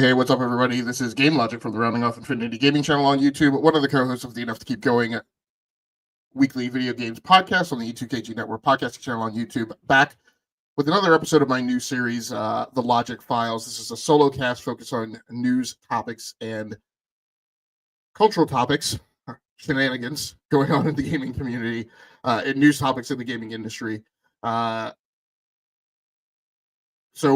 Hey, what's up, everybody? This is Game Logic from the Rounding Off Infinity Gaming channel on YouTube, one of the co-hosts of the Enough to Keep Going weekly video games podcast on the E2KG Network podcasting channel on YouTube, back with another episode of my new series, The Logic Files. This is a solo cast focused on news topics and cultural topics, shenanigans going on in the gaming community, and news topics in the gaming industry. So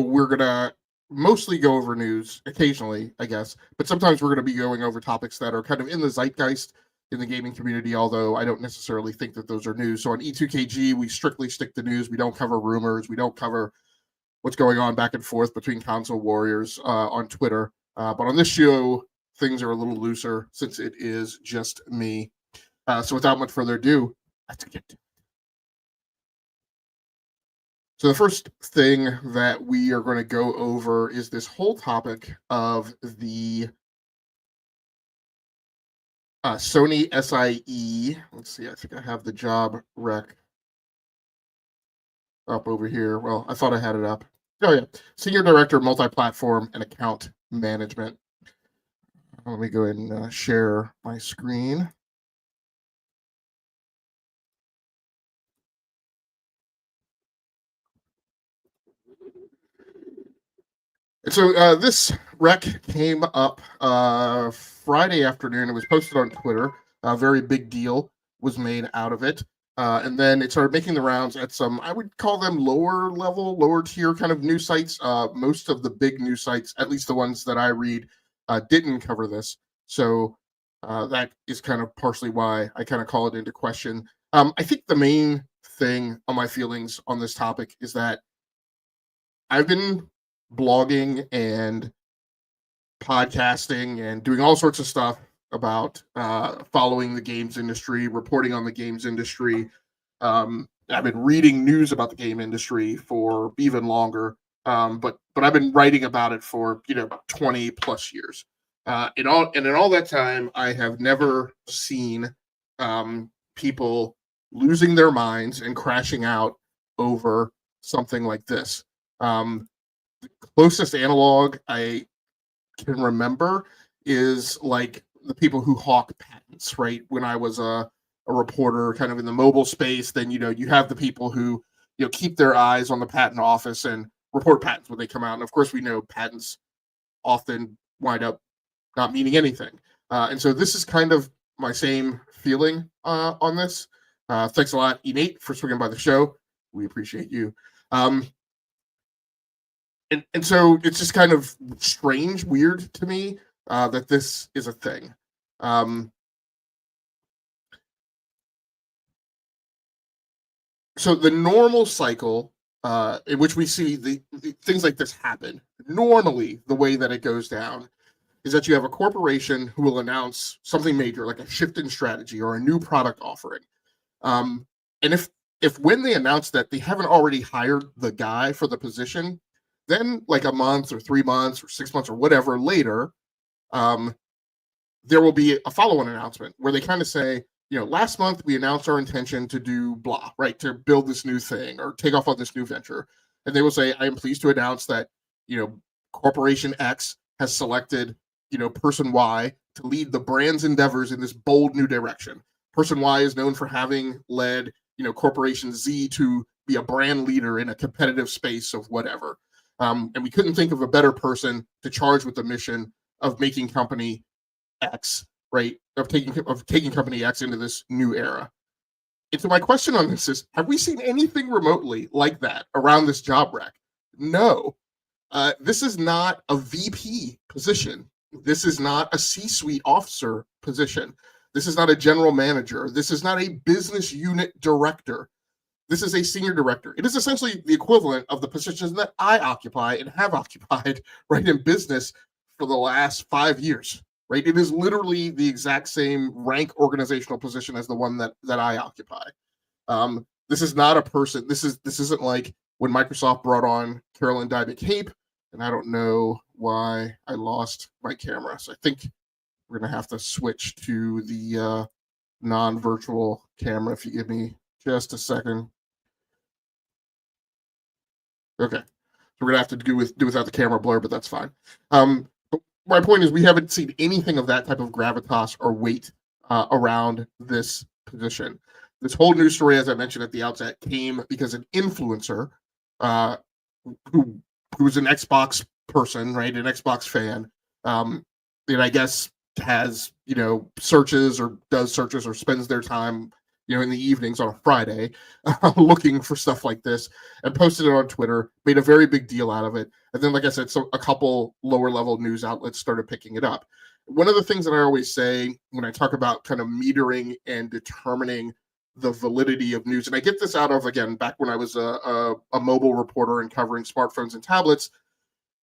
we're going to mostly go over news, occasionally, I guess, but sometimes we're going to be going over topics that are kind of in the zeitgeist in the gaming community, although I don't necessarily think that those are news. So on E2KG, we strictly stick to news. We don't cover rumors. We don't cover what's going on back and forth between console warriors on Twitter. But on this show, things are a little looser since it is just me. So without much further ado, let's get to it. So the first thing that we are going to go over is this whole topic of the Sony SIE. Let's see, I think I have the job rec up over here. Well, I thought I had it up. Oh, yeah. Senior Director, Multiplatform and Account Management. Let me go ahead and share my screen. So this rec came up Friday afternoon. It was posted on Twitter. A very big deal was made out of it. And then it started making the rounds at some, I would call them lower level, lower tier kind of news sites. Most of the big news sites, at least the ones that I read, didn't cover this. So that is kind of partially why I kind of call it into question. I think the main thing on my feelings on this topic is that I've been blogging and podcasting and doing all sorts of stuff about following the games industry, reporting on the games industry. I've been reading news about the game industry for even longer, but I've been writing about it for 20 plus years. In all that time, I have never seen people losing their minds and crashing out over something like this. The closest analog I can remember is like the people who hawk patents, right? When I was a reporter kind of in the mobile space, then you have the people who keep their eyes on the patent office and report patents when they come out. And of course, we know patents often wind up not meaning anything. And so this is kind of my same feeling on this. Thanks a lot, E-Nate, for swinging by the show. We appreciate you. And so it's just kind of strange, weird to me that this is a thing. So the normal cycle in which we see the things like this happen, normally the way that it goes down is that you have a corporation who will announce something major, like a shift in strategy or a new product offering. And if when they announce that they haven't already hired the guy for the position, then like a month or 3 months or 6 months or whatever later, there will be a follow-on announcement where they kind of say, last month we announced our intention to do blah, right, to build this new thing or take off on this new venture. And they will say, I am pleased to announce that, Corporation X has selected, person Y to lead the brand's endeavors in this bold new direction. Person Y is known for having led, Corporation Z to be a brand leader in a competitive space of whatever. And we couldn't think of a better person to charge with the mission of making company X, right? Of taking company X into this new era. And so my question on this is, have we seen anything remotely like that around this job rec? No. This is not a VP position. This is not a C-suite officer position. This is not a general manager. This is not a business unit director. This is a senior director. It is essentially the equivalent of the positions that I occupy and have occupied, right, in business for the last 5 years, right? It is literally the exact same rank organizational position as the one that I occupy. This is not a person. This isn't like when Microsoft brought on Carolyn Dyke Cape, and I don't know why I lost my camera. So I think we're going to have to switch to the non-virtual camera if you give me just a second. Okay, so we're gonna have to do without the camera blur, but that's fine. But my point is we haven't seen anything of that type of gravitas or weight around this position. This whole news story, as I mentioned at the outset, came because an influencer uh, who was an Xbox person, right, an Xbox fan, and I guess has searches or does searches or spends their time in the evenings on a Friday looking for stuff like this, and posted it on Twitter, made a very big deal out of it. And then, like I said, so a couple lower level news outlets started picking it up. One of the things that I always say when I talk about kind of metering and determining the validity of news, and I get this out of, again, back when I was a mobile reporter and covering smartphones and tablets.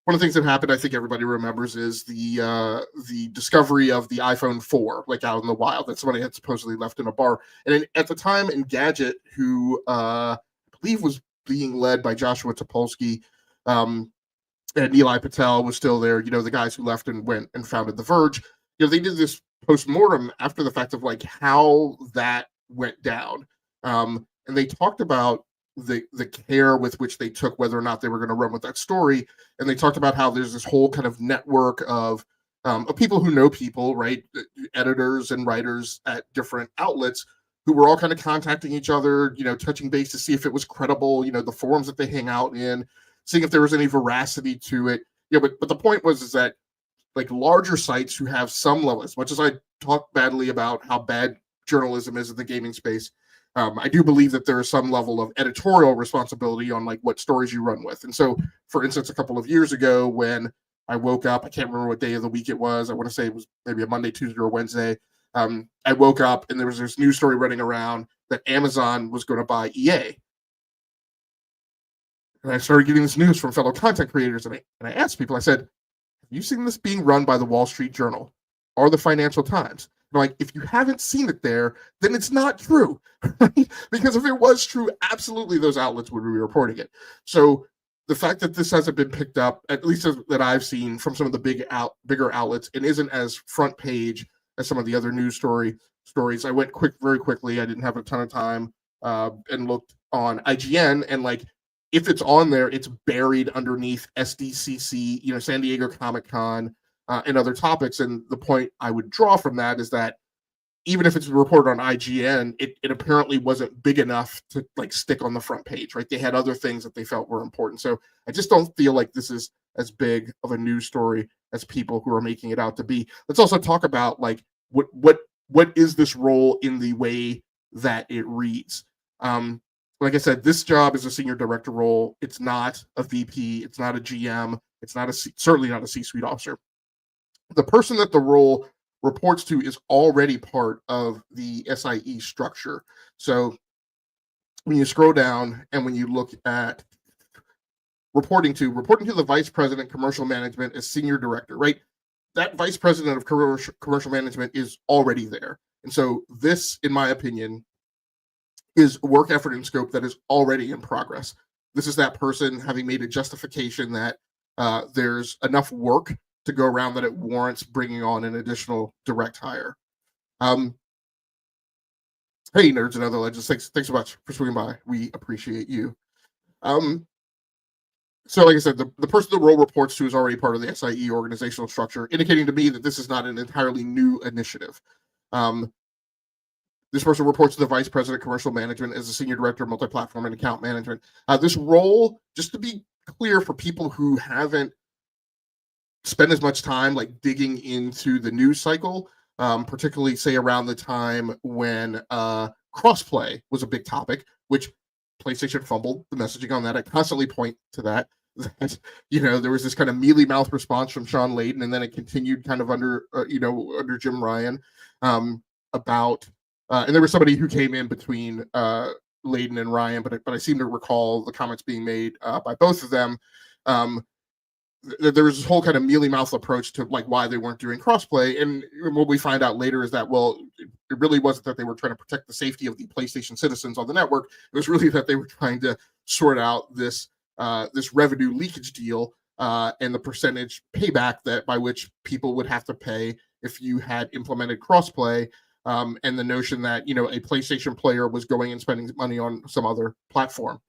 One of the things that happened, I think everybody remembers, is the discovery of the iPhone 4, like out in the wild, that somebody had supposedly left in a bar. And at the time, Engadget, who I believe was being led by Joshua Topolsky, and Eli Patel was still there, the guys who left and went and founded The Verge, they did this post-mortem after the fact of like how that went down. And they talked about the care with which they took whether or not they were going to run with that story. And they talked about how there's this whole kind of network of people who know people, right? Editors and writers at different outlets who were all kind of contacting each other, touching base to see if it was credible, the forums that they hang out in, seeing if there was any veracity to it. But the point is that like larger sites who have some level, as much as I talk badly about how bad journalism is in the gaming space, I do believe that there is some level of editorial responsibility on like what stories you run with. And so, for instance, a couple of years ago when I woke up, I can't remember what day of the week it was. I want to say it was maybe a Monday, Tuesday, or Wednesday. I woke up and there was this news story running around that Amazon was going to buy EA. And I started getting this news from fellow content creators, and I asked people, I said, have you seen this being run by the Wall Street Journal or the Financial Times? Like, if you haven't seen it there, then it's not true. Right? Because if it was true, absolutely those outlets would be reporting it. So the fact that this hasn't been picked up, at least that I've seen from some of the bigger outlets, and isn't as front page as some of the other news stories. I went very quickly. I didn't have a ton of time, and looked on IGN, and like, if it's on there, it's buried underneath SDCC, San Diego Comic-Con, and other topics. And the point I would draw from that is that even if it's reported on IGN, it apparently wasn't big enough to like stick on the front page, right? They had other things that they felt were important. So I just don't feel like this is as big of a news story as people who are making it out to be. Let's also talk about like what is this role in the way that it reads. Like I said, this job is a senior director role. It's not a VP. It's not a GM. It's not certainly not a C-suite officer. The person that the role reports to is already part of the SIE structure. So when you scroll down and when you look at reporting to the vice president commercial management as senior director, right? That vice president of commercial management is already there. And so this, in my opinion, is work effort and scope that is already in progress. This is that person having made a justification that there's enough work to go around that it warrants bringing on an additional direct hire. Hey, nerds and other legends, thanks so much for swinging by. We appreciate you. So like I said, the person the role reports to is already part of the SIE organizational structure, indicating to me that this is not an entirely new initiative. This person reports to the vice president of commercial management as a senior director of multi-platform and account management. This role, just to be clear for people who haven't spent as much time like digging into the news cycle, particularly say around the time when crossplay was a big topic, which PlayStation fumbled the messaging on that. I constantly point to that there was this kind of mealy mouth response from Sean Layden, and then it continued kind of under Jim Ryan about. And there was somebody who came in between Layden and Ryan, but I seem to recall the comments being made by both of them. There was this whole kind of mealy mouth approach to like why they weren't doing crossplay, and what we find out later is that it really wasn't that they were trying to protect the safety of the PlayStation citizens on the network. It was really that they were trying to sort out this revenue leakage deal and the percentage payback that by which people would have to pay if you had implemented crossplay. And the notion that, a PlayStation player was going and spending money on some other platform.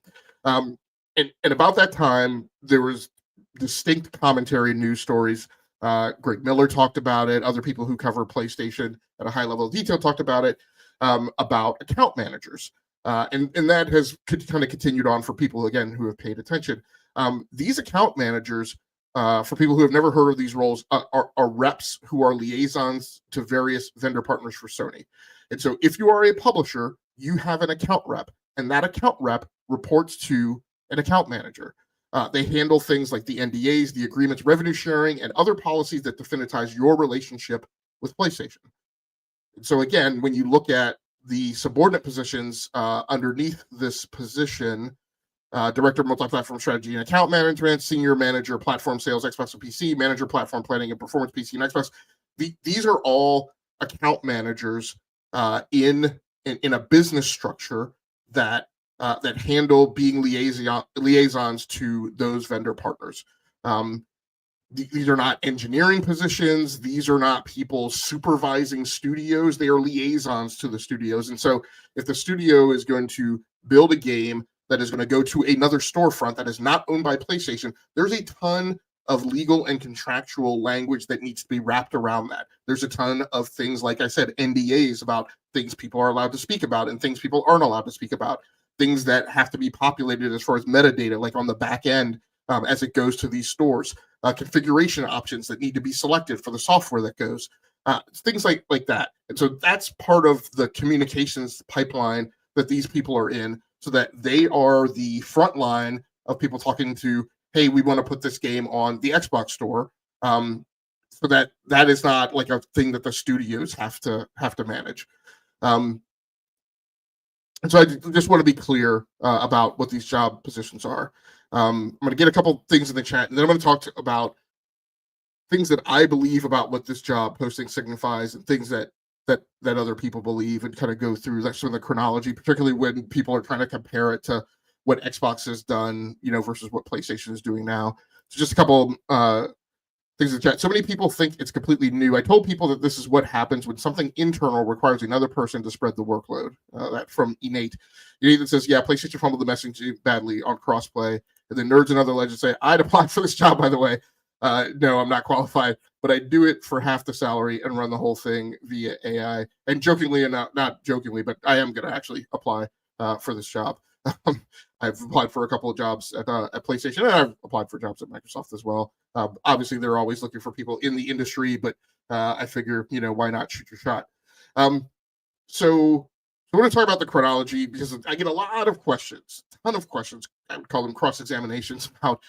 And about that time, there was distinct commentary news stories Greg Miller talked about it. Other people who cover PlayStation at a high level of detail talked about it, about account managers. And that has kind of continued on for people, again, who have paid attention. These account managers, for people who have never heard of these roles, are reps who are liaisons to various vendor partners for Sony. And so if you are a publisher, you have an account rep, and that account rep reports to an account manager. They handle things like the NDAs, the agreements, revenue sharing, and other policies that definitize your relationship with PlayStation. And so again, when you look at the subordinate positions underneath this position, Director of Multiplatform Strategy and Account Management, Senior Manager, Platform Sales, Xbox and PC, Manager, Platform Planning and Performance, PC and Xbox. These are all account managers in a business structure that handle being liaisons to those vendor partners. These are not engineering positions. These are not people supervising studios. They are liaisons to the studios. And so if the studio is going to build a game that is going to go to another storefront that is not owned by PlayStation, there's a ton of legal and contractual language that needs to be wrapped around that. There's a ton of things, like I said, NDAs about things people are allowed to speak about and things people aren't allowed to speak about, things that have to be populated as far as metadata, like on the back end as it goes to these stores, configuration options that need to be selected for the software that goes, things like that. And so that's part of the communications pipeline that these people are in, so that they are the front line of people talking to, hey, we want to put this game on the Xbox store, so that is not like a thing that the studios have to manage. And so I just want to be clear about what these job positions are. I'm going to get a couple things in the chat, and then I'm going to talk about things that I believe about what this job posting signifies, and things that other people believe, and kind of go through some of the chronology, particularly when people are trying to compare it to what Xbox has done, versus what PlayStation is doing now. So just a couple things in the chat. So many people think it's completely new. I told people that this is what happens when something internal requires another person to spread the workload. That from Innate. Innate says, yeah, PlayStation fumbled the messaging badly on crossplay. And then Nerds and Other Legends say, I'd apply for this job, by the way. No, I'm not qualified, but I do it for half the salary and run the whole thing via AI. And jokingly, and not jokingly, but I am going to actually apply for this job. I've applied for a couple of jobs at PlayStation, and I've applied for jobs at Microsoft as well. Obviously, they're always looking for people in the industry, but I figure, why not shoot your shot? So I want to talk about the chronology, because I get a lot of questions, a ton of questions. I would call them cross-examinations about,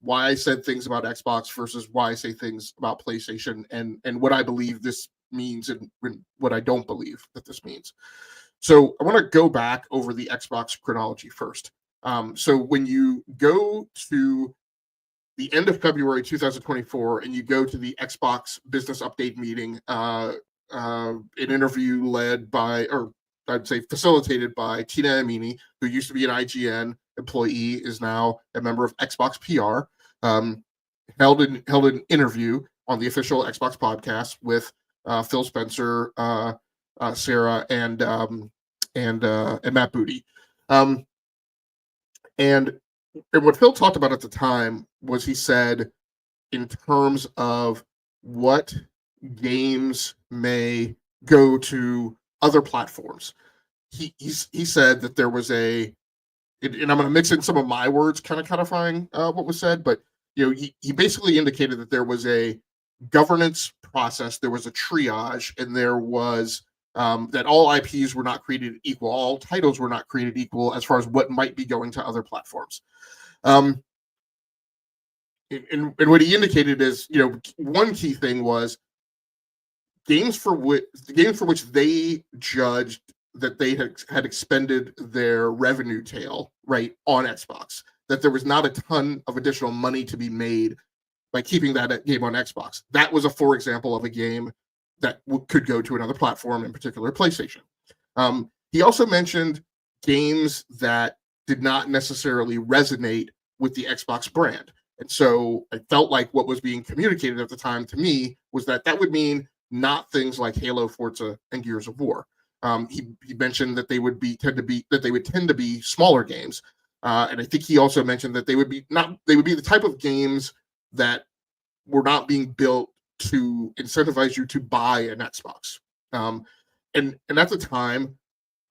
why I said things about Xbox versus why I say things about PlayStation, and what I believe this means and what I don't believe that this means. So I want to go back over the Xbox chronology first. So when you go to the end of February 2024 and you go to the Xbox business update meeting, an interview led by, or I'd say facilitated by Tina Amini, who used to be an IGN employee, is now a member of Xbox PR, held an interview on the official Xbox podcast with Phil Spencer, Sarah, and Matt Booty. And what Phil talked about at the time was, he said, in terms of what games may go to other platforms, he said that there was and I'm going to mix in some of my words, kind of codifying what was said, but he basically indicated that there was a governance process, there was a triage, and there was that all IPs were not created equal, all titles were not created equal as far as what might be going to other platforms. And what he indicated is, one key thing was games for which they judged that they had expended their revenue tail, right, on Xbox, that there was not a ton of additional money to be made by keeping that game on Xbox. That was for example, of a game that could go to another platform, in particular PlayStation. He also mentioned games that did not necessarily resonate with the Xbox brand. And so I felt like what was being communicated at the time to me was that would mean not things like Halo, Forza, and Gears of War. He mentioned that they would tend to be smaller games, and I think he also mentioned that they would be the type of games that were not being built to incentivize you to buy an Xbox. And at the time,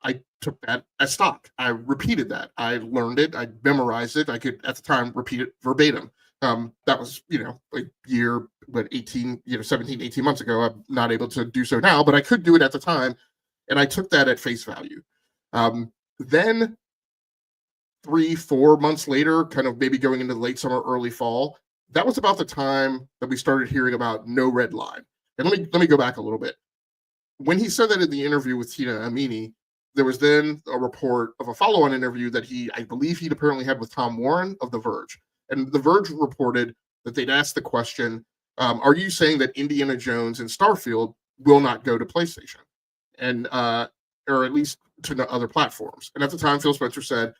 I took that as stock. I repeated that. I learned it. I memorized it. I could, at the time, repeat it verbatim. That was, a year, 17, 18 months ago. I'm not able to do so now, but I could do it at the time. And I took that at face value. Then 3-4 months later, kind of maybe going into the late summer, early fall, that was about the time that we started hearing about no red line. And let me go back a little bit. When he said that in the interview with Tina Amini, there was then a report of a follow-on interview that I believe he'd apparently had with Tom Warren of The Verge. And The Verge reported that they'd asked the question, are you saying that Indiana Jones and Starfield will not go to PlayStation? And or at least to other platforms. And at the time, Phil Spencer said,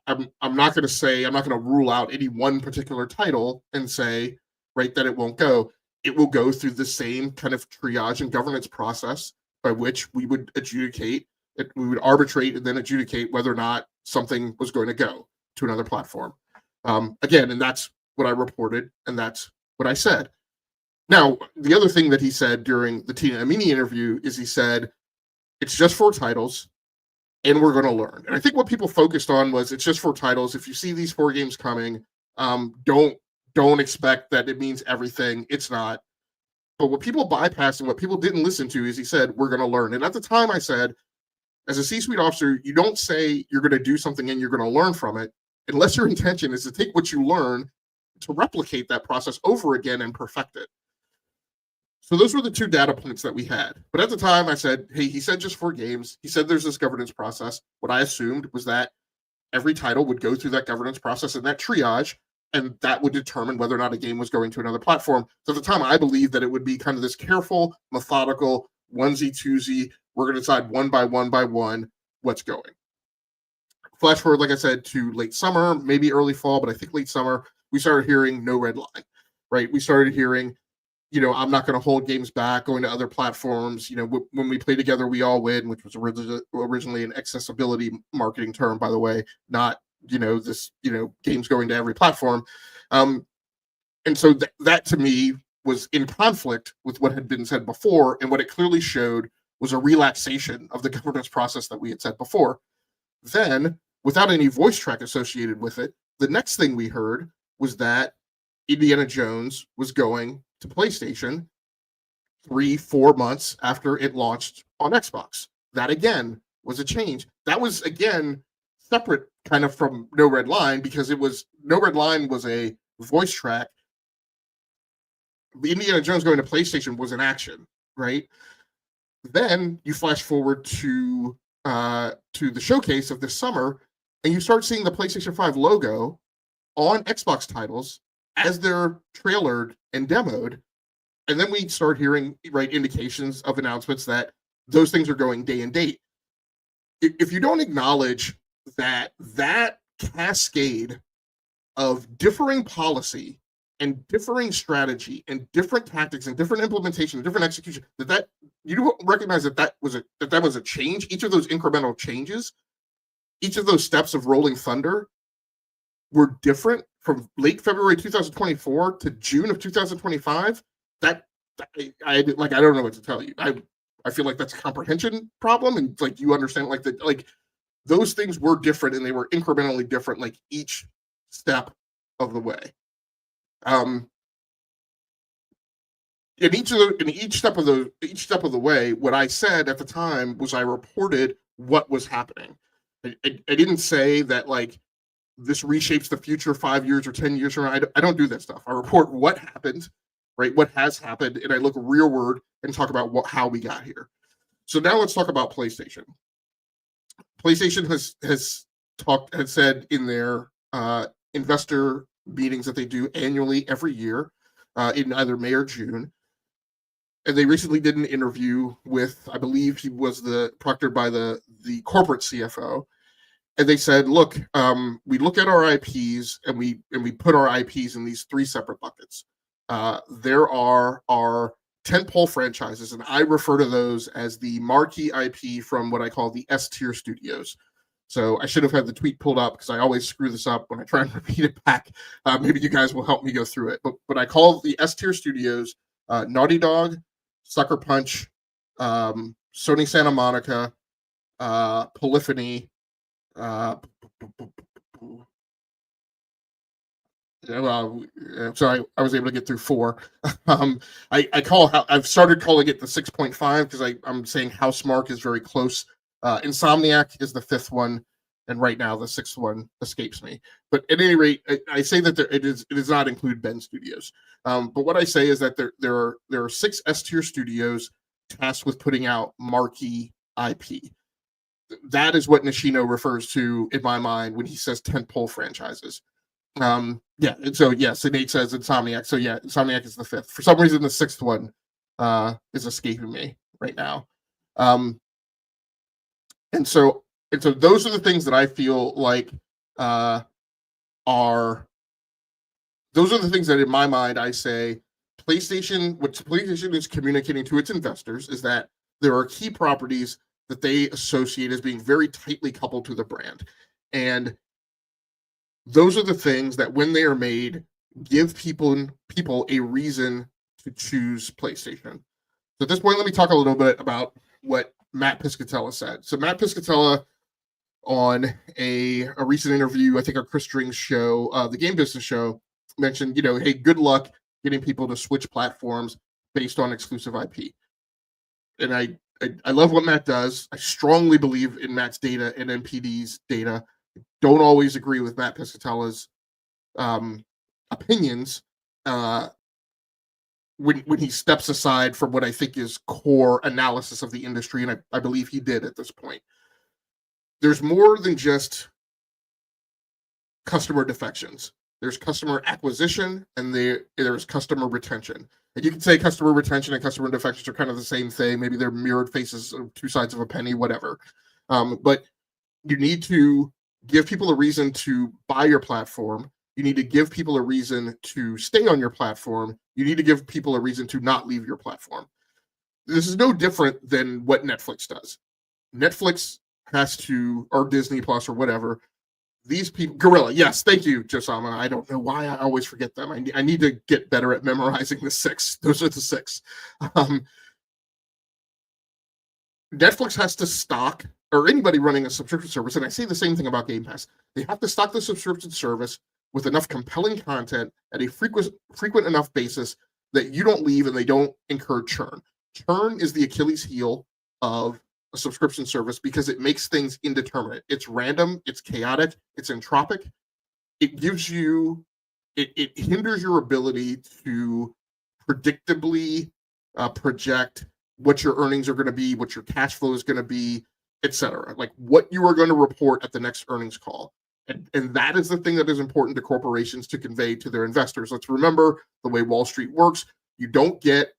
I'm not going to rule out any one particular title and say, right, that it won't go. It will go through the same kind of triage and governance process by which we would adjudicate it, we would arbitrate and then adjudicate whether or not something was going to go to another platform. Again, and that's what I reported, and that's what I said. Now, the other thing that he said during the Tina Amini interview is he said, it's just 4 titles, and we're going to learn. And I think what people focused on was it's just 4 titles. If you see these 4 games coming, don't expect that it means everything. It's not. But what people bypassed and what people didn't listen to is he said, we're going to learn. And at the time I said, as a C-suite officer, you don't say you're going to do something and you're going to learn from it unless your intention is to take what you learn to replicate that process over again and perfect it. So those were the 2 data points that we had. But at the time I said, hey, he said just 4 games. He said there's this governance process. What I assumed was that every title would go through that governance process and that triage, and that would determine whether or not a game was going to another platform. So at the time, I believed that it would be kind of this careful, methodical, onesie, twosie. We're going to decide one by one what's going. Flash forward, like I said, to late summer, maybe early fall, but I think late summer, we started hearing no red line, right? We started hearing, I'm not going to hold games back, going to other platforms. When we play together, we all win, which was originally an accessibility marketing term, by the way, not games going to every platform. And so that to me was in conflict with what had been said before. And what it clearly showed was a relaxation of the governance process that we had said before. Then, without any voice track associated with it, the next thing we heard was that Indiana Jones was going to PlayStation 3-4 months after it launched on Xbox. That again was a change. That was again separate kind of from No Red Line, because No Red Line was a voice track. Indiana Jones going to PlayStation was an action, right? Then you flash forward to the showcase of this summer, and you start seeing the PlayStation 5 logo on Xbox titles as they're trailered and demoed. And then we start hearing indications of announcements that those things are going day and date. If you don't acknowledge that cascade of differing policy and differing strategy and different tactics and different implementation and different execution, that you don't recognize that was a change. Each of those incremental changes, each of those steps of rolling thunder were different from late February 2024 to June of 2025. I don't know what to tell you. I feel like that's a comprehension problem, and you understand those things were different, and they were incrementally different, each step of the way. In each step of the way, what I said at the time was I reported what was happening. I didn't say that this reshapes the future 5 years or 10 years from now. I don't do that stuff. I report what happened, right? What has happened, and I look rearward and talk about how we got here. So now let's talk about PlayStation. PlayStation has said in their investor meetings that they do annually every year in either May or June. And they recently did an interview with, I believe he was proctored by the corporate CFO. And they said, look, we look at our IPs and we put our IPs in these 3 separate buckets. There are our tentpole franchises, and I refer to those as the marquee IP from what I call the S-tier studios. So I should have had the tweet pulled up because I always screw this up when I try and repeat it back. Maybe you guys will help me go through it. But I call the S tier studios Naughty Dog, Sucker Punch, Sony Santa Monica, Polyphony. So I was able to get through 4. I've started calling it the 6.5 because I'm saying Housemarque is very close. Insomniac is the 5th one, and right now the 6th one escapes me. But at any rate, I say that it does not include Ben Studios. But what I say is that there are 6 S tier studios tasked with putting out marquee IP. That is what Nishino refers to in my mind when he says tentpole franchises. And so yes, Nate says Insomniac. So yeah, Insomniac is the 5th. For some reason, the 6th one is escaping me right now. And so those are the things that I feel like those are the things that in my mind I say what PlayStation is communicating to its investors is that there are key properties that they associate as being very tightly coupled to the brand. And those are the things that when they are made, give people a reason to choose PlayStation. So at this point, let me talk a little bit about what Matt Piscatella said. So Matt Piscatella on a recent interview, I think on Chris String's show, the Game Business Show, mentioned, hey, good luck getting people to switch platforms based on exclusive IP. And I love what Matt does. I strongly believe in Matt's data and NPD's data. Don't always agree with Matt Piscatella's opinions when he steps aside from what I think is core analysis of the industry, and I believe he did at this point. There's more than just customer defections. There's customer acquisition, and there's customer retention. And you can say customer retention and customer defections are kind of the same thing. Maybe they're mirrored faces of two sides of a penny, whatever. But you need to give people a reason to buy your platform. You need to give people a reason to stay on your platform. You need to give people a reason to not leave your platform. This is no different than what Netflix does. Netflix has to, or Disney Plus or whatever, these people, Gorilla, yes, thank you, Josama. I don't know why I always forget them. I need to get better at memorizing the 6. Those are the 6. Netflix has to stock, or anybody running a subscription service, and I say the same thing about Game Pass, they have to stock the subscription service with enough compelling content at a frequent enough basis that you don't leave and they don't incur churn. Churn is the Achilles heel of a subscription service because it makes things indeterminate. It's random, it's chaotic, it's entropic. It gives you, it hinders your ability to predictably project what your earnings are going to be, what your cash flow is going to be, etc. Like what you are going to report at the next earnings call. And that is the thing that is important to corporations to convey to their investors. Let's remember the way Wall Street works. You don't get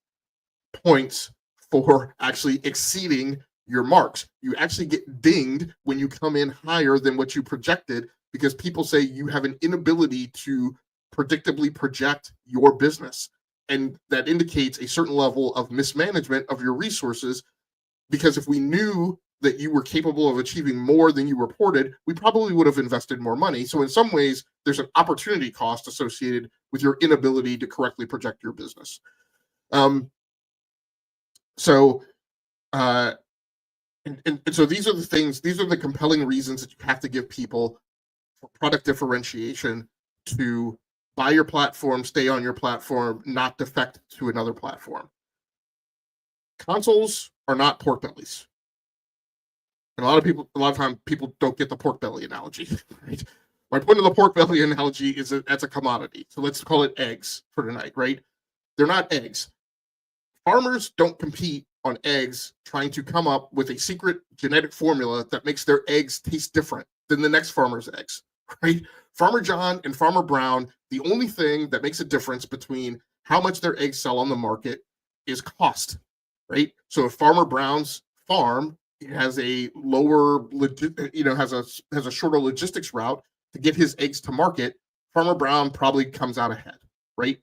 points for actually exceeding your marks. You actually get dinged when you come in higher than what you projected because people say you have an inability to predictably project your business. And that indicates a certain level of mismanagement of your resources, because if we knew that you were capable of achieving more than you reported, we probably would have invested more money. So in some ways, there's an opportunity cost associated with your inability to correctly project your business. So these are the things, these are the compelling reasons that you have to give people for product differentiation to buy your platform, stay on your platform, not defect to another platform. Consoles are not pork bellies. And a lot of times people don't get the pork belly analogy. Right? My point of the pork belly analogy is that that's a commodity. So let's call it eggs for tonight, right? They're not eggs. Farmers don't compete on eggs trying to come up with a secret genetic formula that makes their eggs taste different than the next farmer's eggs, right? Farmer John and Farmer Brown, the only thing that makes a difference between how much their eggs sell on the market is cost, right? So if Farmer Brown's farm has a lower, has a shorter logistics route to get his eggs to market, Farmer Brown probably comes out ahead, right?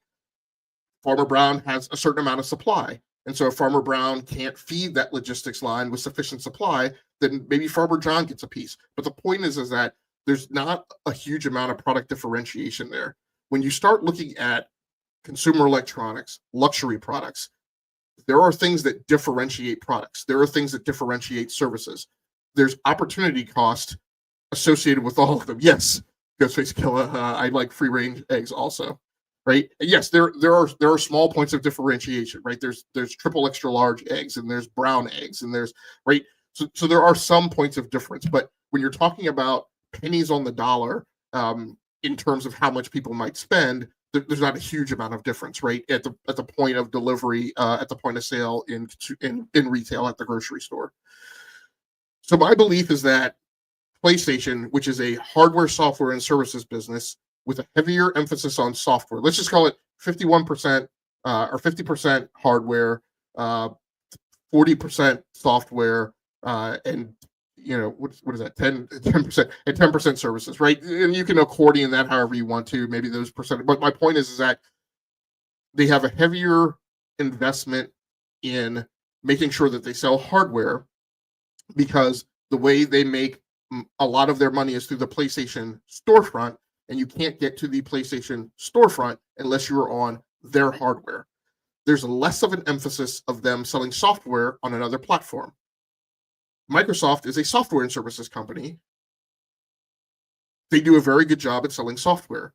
Farmer Brown has a certain amount of supply. And so if Farmer Brown can't feed that logistics line with sufficient supply, then maybe Farmer John gets a piece. But the point is that there's not a huge amount of product differentiation there. When you start looking at consumer electronics, luxury products, there are things that differentiate products. There are things that differentiate services. There's opportunity cost associated with all of them. Yes, Ghostface Killer, I like free range eggs also, right? Yes, there are small points of differentiation, right? There's triple extra large eggs, and there's brown eggs, and there's right. So there are some points of difference, but when you're talking about pennies on the dollar, in terms of how much people might spend, there's not a huge amount of difference, right? At the point of delivery, at the point of sale in retail at the grocery store. So my belief is that PlayStation, which is a hardware, software, and services business with a heavier emphasis on software, let's just call it 51% or 50% hardware, 40% software, and what is that, 10% and 10% services, right? And you can accordion that however you want to, maybe those percent. But my point is that they have a heavier investment in making sure that they sell hardware, because the way they make a lot of their money is through the PlayStation storefront, and you can't get to the PlayStation storefront unless you're on their hardware. There's less of an emphasis of them selling software on another platform. Microsoft is a software and services company. They do a very good job at selling software.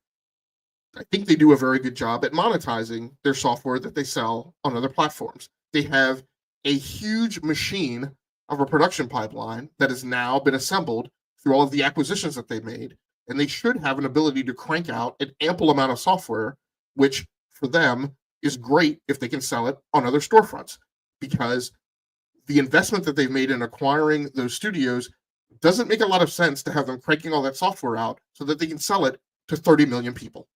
I think they do a very good job at monetizing their software that they sell on other platforms. They have a huge machine of a production pipeline that has now been assembled through all of the acquisitions that they made, and they should have an ability to crank out an ample amount of software, which for them is great if they can sell it on other storefronts, because the investment that they've made in acquiring those studios doesn't make a lot of sense to have them cranking all that software out so that they can sell it to 30 million people,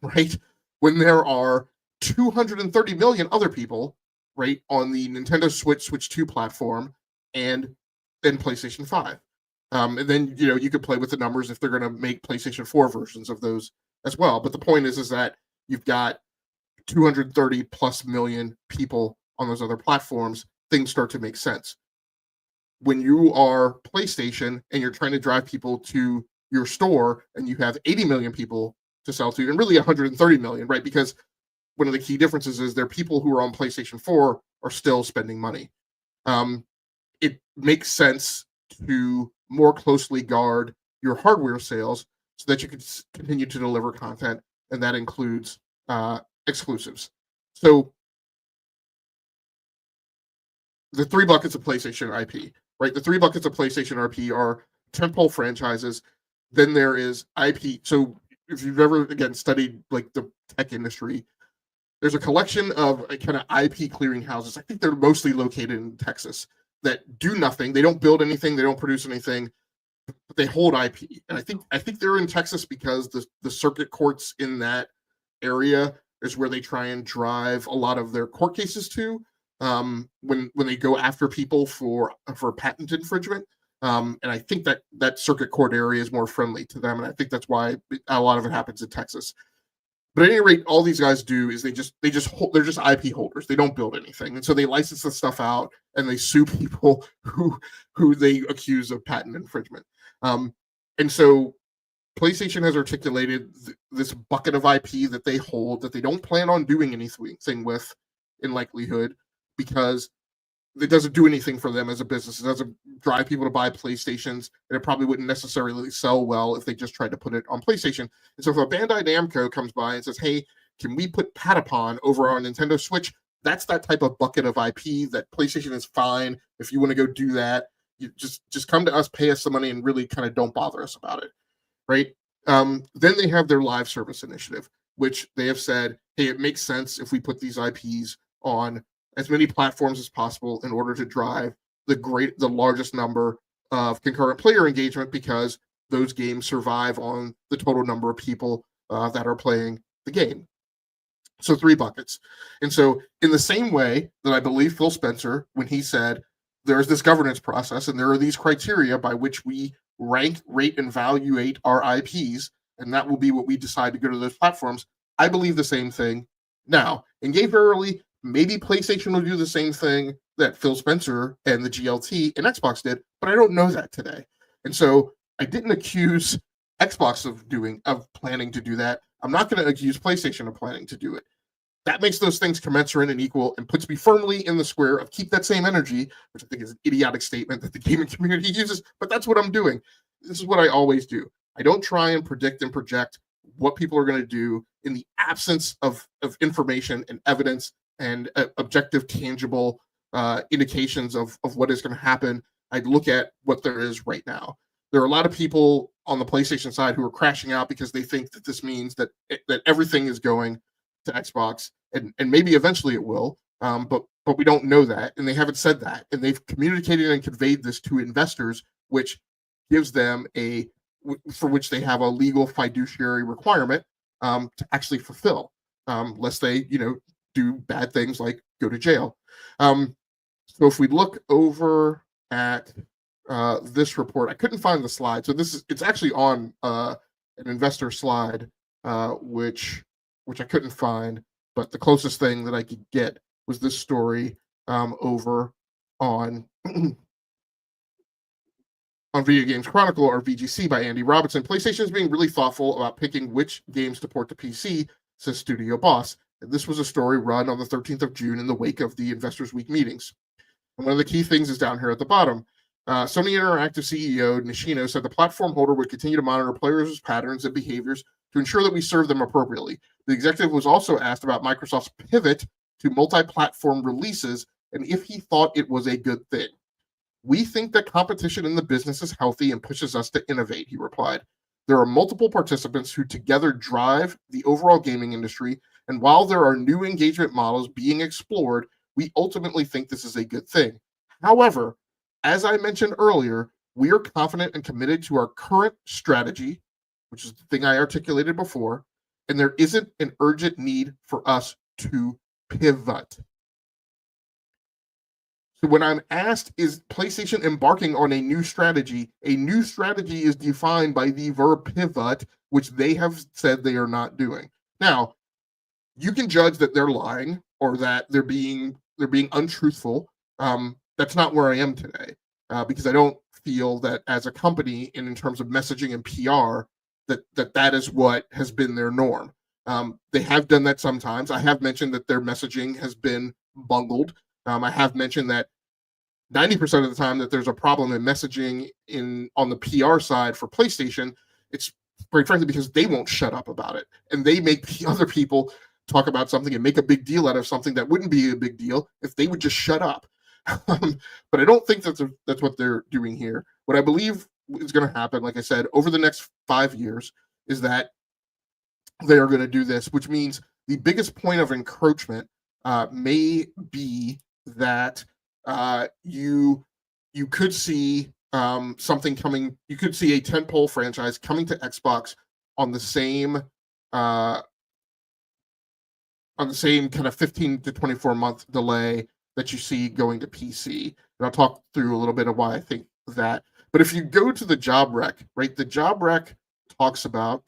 right? When there are 230 million other people, right, on the Nintendo Switch 2 platform, and then PlayStation 5. And then, you could play with the numbers if they're going to make PlayStation 4 versions of those as well. But the point is that you've got 230 plus million people on those other platforms. Things start to make sense. When you are PlayStation and you're trying to drive people to your store, and you have 80 million people to sell to, and really 130 million, right? Because one of the key differences is there are people who are on PlayStation 4 are still spending money. It makes sense to more closely guard your hardware sales so that you can continue to deliver content, and that includes exclusives. So the three buckets of PlayStation IP, right? The three buckets of PlayStation IP are tentpole franchises. Then there is IP. So if you've ever, again, studied like the tech industry, there's a collection of kind of IP clearinghouses. I think they're mostly located in Texas, that do nothing. They don't build anything. They don't produce anything, but they hold IP. And I think they're in Texas because the circuit courts in that area is where they try and drive a lot of their court cases to, when they go after people for patent infringement. And I think that circuit court area is more friendly to them, and I think that's why a lot of it happens in Texas. But at any rate, all these guys do is they're just IP holders. They don't build anything, and so they license the stuff out and they sue people who they accuse of patent infringement. And so PlayStation has articulated this bucket of IP that they hold, that they don't plan on doing anything with, in likelihood, because it doesn't do anything for them as a business. It doesn't drive people to buy PlayStations, and it probably wouldn't necessarily sell well if they just tried to put it on PlayStation. And so if a Bandai Namco comes by and says, hey, can we put Patapon over on Nintendo Switch? That's that type of bucket of IP that PlayStation is fine. If you want to go do that, you just come to us, pay us some money, and really kind of don't bother us about it, right? Then they have their live service initiative, which they have said, hey, it makes sense if we put these IPs on as many platforms as possible in order to drive the largest number of concurrent player engagement, because those games survive on the total number of people that are playing the game. So 3 buckets. And so in the same way that I believe Phil Spencer, when he said there's this governance process and there are these criteria by which we rank, rate, and evaluate our IPs, and that will be what we decide to go to those platforms, I believe the same thing now. And Gabe Hurley Maybe PlayStation will do the same thing that Phil Spencer and the GLT and Xbox did, but I don't know that today. And so I didn't accuse Xbox of planning to do that. I'm not going to accuse PlayStation of planning to do it. That makes those things commensurate and equal and puts me firmly in the square of keep that same energy, which I think is an idiotic statement that the gaming community uses, but that's what I'm doing. This is what I always do. I don't try and predict and project what people are going to do in the absence of information and evidence and objective, tangible indications of what is going to happen. I look at what there is right now. There are a lot of people on the PlayStation side who are crashing out because they think that this means that everything is going to Xbox, and maybe eventually it will, but we don't know that, and they haven't said that, and they've communicated and conveyed this to investors, which gives them for which they have a legal fiduciary requirement to actually fulfill, lest they do bad things like go to jail. So if we look over at this report, I couldn't find the slide, so it's actually on an investor slide, which I couldn't find, but the closest thing that I could get was this story over on Video Games Chronicle, or VGC, by Andy Robinson. PlayStation is being really thoughtful about picking which games to port to PC, says Studio Boss. And this was a story run on the 13th of June in the wake of the Investors Week meetings. And one of the key things is down here at the bottom. Sony Interactive CEO Nishino said the platform holder would continue to monitor players' patterns and behaviors to ensure that we serve them appropriately. The executive was also asked about Microsoft's pivot to multi-platform releases and if he thought it was a good thing. We think that competition in the business is healthy and pushes us to innovate, he replied. There are multiple participants who together drive the overall gaming industry, and while there are new engagement models being explored, we ultimately think this is a good thing. However, as I mentioned earlier, we are confident and committed to our current strategy, which is the thing I articulated before, and there isn't an urgent need for us to pivot. So when I'm asked, is PlayStation embarking on a new strategy is defined by the verb pivot, which they have said they are not doing. Now, you can judge that they're lying or that they're being untruthful. That's not where I am today, because I don't feel that as a company and in terms of messaging and PR, that is what has been their norm. They have done that sometimes. I have mentioned that their messaging has been bungled. I have mentioned that 90% of the time that there's a problem in messaging on the PR side for PlayStation, it's quite frankly because they won't shut up about it. And they make other people talk about something and make a big deal out of something that wouldn't be a big deal if they would just shut up. But I don't think that's what they're doing here. What I believe is going to happen, like I said, over the next 5 years, is that they are going to do this, which means the biggest point of encroachment may be that you could see something coming. You could see a tentpole franchise coming to Xbox on the same kind of 15 to 24 month delay that you see going to PC. And I'll talk through a little bit of why I think that. But if you go to the job rec, right, the job rec talks about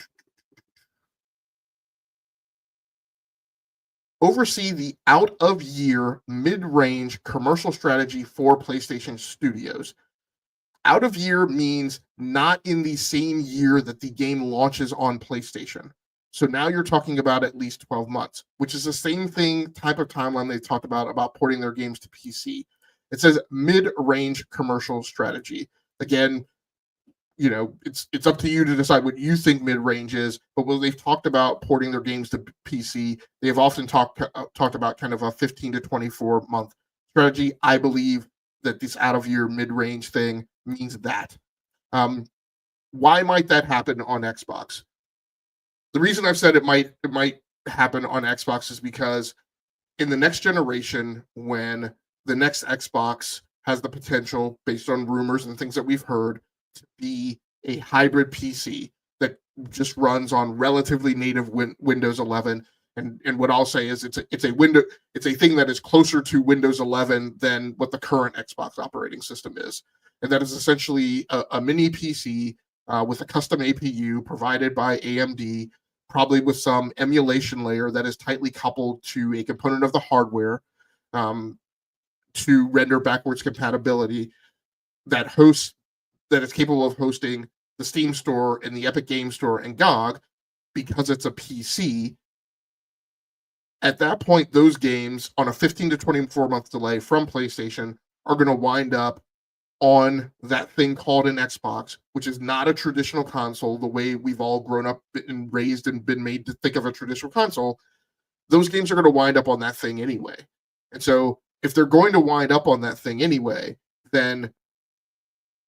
oversee the out-of-year mid-range commercial strategy for PlayStation Studios. Out-of-year means not in the same year that the game launches on PlayStation. So now you're talking about at least 12 months, which is the same type of timeline they talked about porting their games to PC. It says mid-range commercial strategy. Again, it's up to you to decide what you think mid-range is, but when they've talked about porting their games to PC, they've often talked about kind of a 15 to 24 month strategy. I believe that this out-of-year mid-range thing means that. Why might that happen on Xbox? The reason I've said it might happen on Xbox is because in the next generation, when the next Xbox has the potential, based on rumors and things that we've heard, to be a hybrid PC that just runs on relatively native Windows 11. And what I'll say is it's a thing that is closer to Windows 11 than what the current Xbox operating system is. And that is essentially a mini PC with a custom APU provided by AMD probably with some emulation layer that is tightly coupled to a component of the hardware to render backwards compatibility that is capable of hosting the Steam Store and the Epic Game Store and GOG because it's a PC. At that point, those games on a 15 to 24 month delay from PlayStation are going to wind up on that thing called an Xbox, which is not a traditional console the way we've all grown up and raised and been made to think of a traditional console. Those games are going to wind up on that thing anyway. And so if they're going to wind up on that thing anyway, then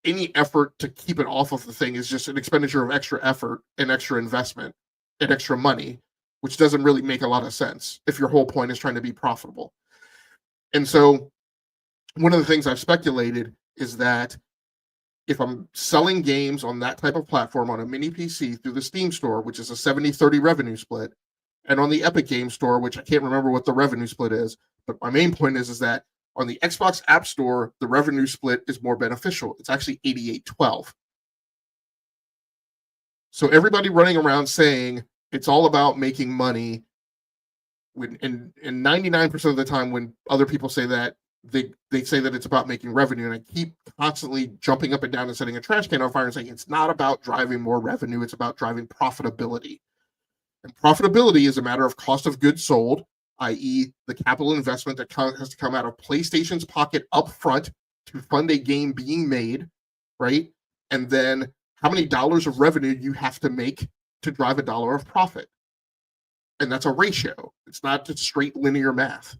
any effort to keep it off of the thing is just an expenditure of extra effort and extra investment and extra money, which doesn't really make a lot of sense if your whole point is trying to be profitable. And so one of the things I've speculated is that if I'm selling games on that type of platform on a mini PC through the Steam Store, which is a 70-30 revenue split, and on the Epic Game Store, which I can't remember what the revenue split is, but my main point is that on the Xbox App Store, the revenue split is more beneficial. It's actually 88-12. So everybody running around saying it's all about making money, and 99% of the time when other people say that, they say that it's about making revenue, and I keep constantly jumping up and down and setting a trash can on fire and saying it's not about driving more revenue, it's about driving profitability. And profitability is a matter of cost of goods sold, i.e. the capital investment that has to come out of PlayStation's pocket up front to fund a game being made, right? And then how many dollars of revenue you have to make to drive a dollar of profit. And that's a ratio. It's not just straight linear math.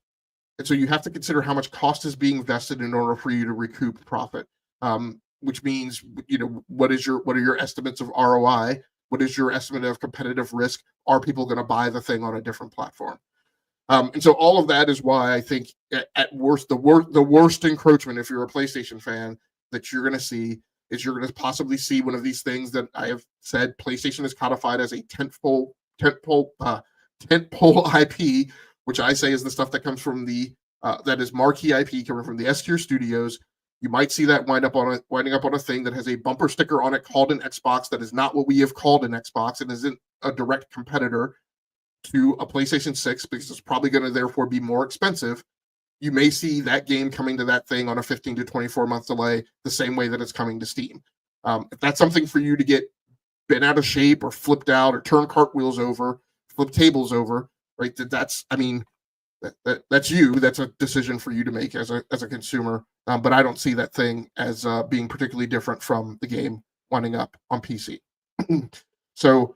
And so you have to consider how much cost is being invested in order for you to recoup profit, which means, what are your estimates of ROI? What is your estimate of competitive risk? Are people going to buy the thing on a different platform? And so all of that is why I think at worst, the worst encroachment, if you're a PlayStation fan, that you're going to see is you're going to possibly see one of these things that I have said PlayStation is codified as a tentpole IP, which I say is the stuff that comes from that is marquee IP coming from the S-tier studios. You might see that winding up on a thing that has a bumper sticker on it called an Xbox that is not what we have called an Xbox and isn't a direct competitor to a PlayStation 6 because it's probably going to therefore be more expensive. You may see that game coming to that thing on a 15 to 24 month delay the same way that it's coming to Steam. If that's something for you to get bent out of shape or flipped out or turn cartwheels over, flip tables over, right? That's you. That's a decision for you to make as a consumer. But I don't see that thing as being particularly different from the game winding up on PC. So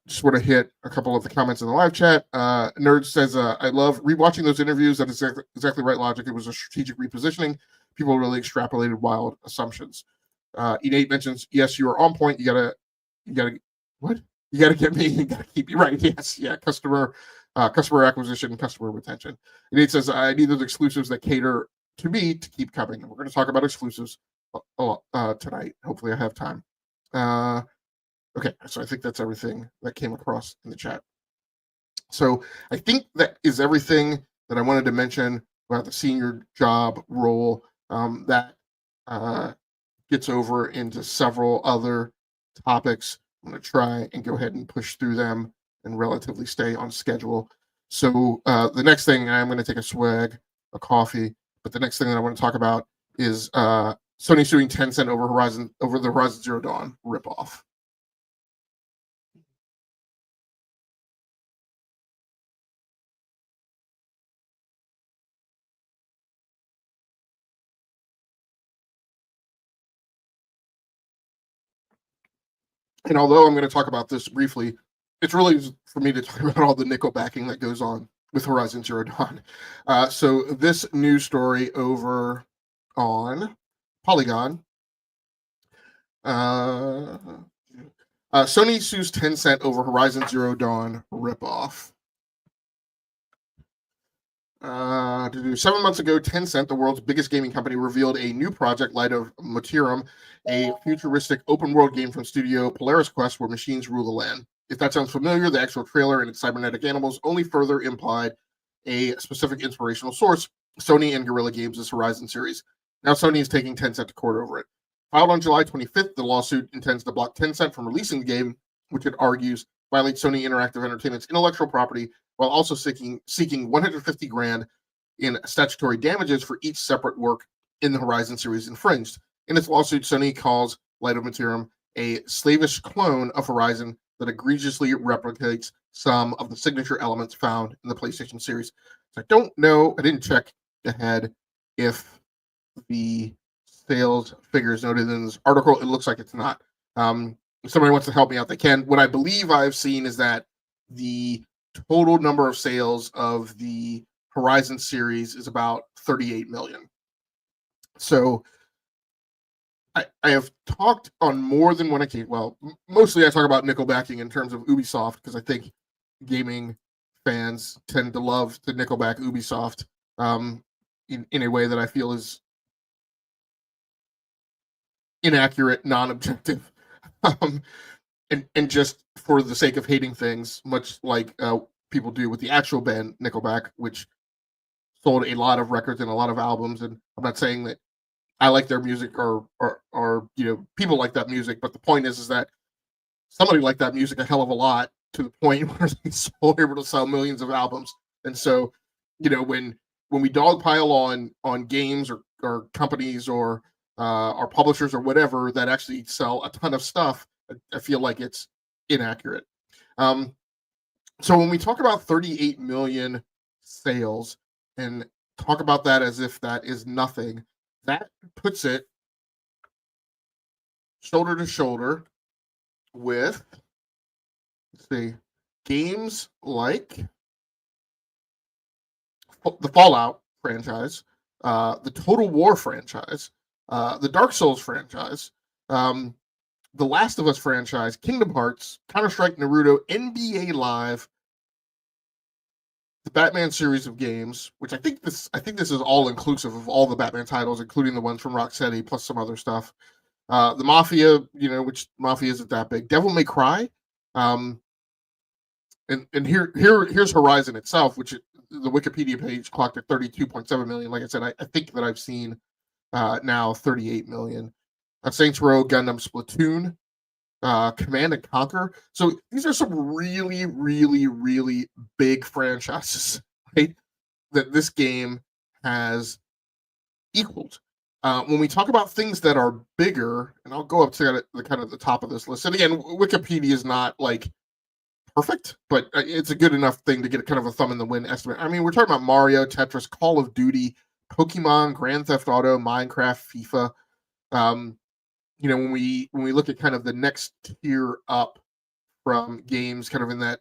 just want to hit a couple of the comments in the live chat. Nerd says, I love rewatching those interviews. That is exactly right logic. It was a strategic repositioning. People really extrapolated wild assumptions. E8 mentions, yes, you are on point. You gotta what? You gotta get me. You gotta keep me right. Yes, yeah. Customer acquisition, customer retention. E8 says, I need those exclusives that cater to me to keep coming. And we're going to talk about exclusives tonight. Hopefully, I have time. Okay, so I think that's everything that came across in the chat. So I think that is everything that I wanted to mention about the senior job role. That gets over into several other topics. I'm going to try and go ahead and push through them and relatively stay on schedule. So the next thing, I'm going to take a swig of coffee, but the next thing that I want to talk about is Sony suing Tencent over the Horizon Zero Dawn ripoff. And although I'm going to talk about this briefly, it's really for me to talk about all the nickel backing that goes on with Horizon Zero Dawn. So this news story over on Polygon. Sony sues Tencent over Horizon Zero Dawn ripoff. 7 months ago, Tencent, the world's biggest gaming company, revealed a new project, Light of Motirum, a futuristic open-world game from studio Polaris Quest where machines rule the land. If that sounds familiar, the actual trailer and its cybernetic animals only further implied a specific inspirational source, Sony and Guerrilla Games' Horizon series. Now Sony is taking Tencent to court over it. Filed on July 25th, the lawsuit intends to block Tencent from releasing the game, which it argues violates Sony Interactive Entertainment's intellectual property while also seeking 150 grand in statutory damages for each separate work in the Horizon series infringed. In its lawsuit, Sony calls Light of Materium a slavish clone of Horizon that egregiously replicates some of the signature elements found in the PlayStation series. So I don't know, I didn't check ahead if the sales figures noted in this article. It looks like it's not. If somebody wants to help me out, they can. What I believe I've seen is that the total number of sales of the Horizon series is about 38 million. So I have talked on more than one occasion. Well, mostly I talk about nickelbacking in terms of Ubisoft because I think gaming fans tend to love to nickelback Ubisoft in a way that I feel is inaccurate, non-objective, and just for the sake of hating things, much like people do with the actual band Nickelback, which sold a lot of records and a lot of albums. And I'm not saying that I like their music or people like that music, but the point is that somebody liked that music a hell of a lot to the point where they were able to sell millions of albums. And so, when we dogpile on games or companies or publishers or whatever that actually sell a ton of stuff, I feel like it's inaccurate. So when we talk about 38 million sales and talk about that as if that is nothing, that puts it shoulder to shoulder with, let's see, games like the Fallout franchise, the Total War franchise, the Dark Souls franchise, the Last of Us franchise, Kingdom Hearts, Counter-Strike, Naruto, NBA Live, the Batman series of games, which I think this is all inclusive of all the Batman titles, including the ones from Rocksteady, plus some other stuff. The Mafia, which Mafia isn't that big. Devil May Cry, and here's Horizon itself, which the Wikipedia page clocked at 32.7 million. Like I said, I think that I've seen now 38 million. Saints Row, Gundam, Splatoon, Command and Conquer. So these are some really, really, really big franchises, right? That this game has equaled. When we talk about things that are bigger, and I'll go up to the kind of the top of this list. And again, Wikipedia is not like perfect, but it's a good enough thing to get kind of a thumb in the wind estimate. I mean, we're talking about Mario, Tetris, Call of Duty, Pokemon, Grand Theft Auto, Minecraft, FIFA. When we look at kind of the next tier up from games kind of in that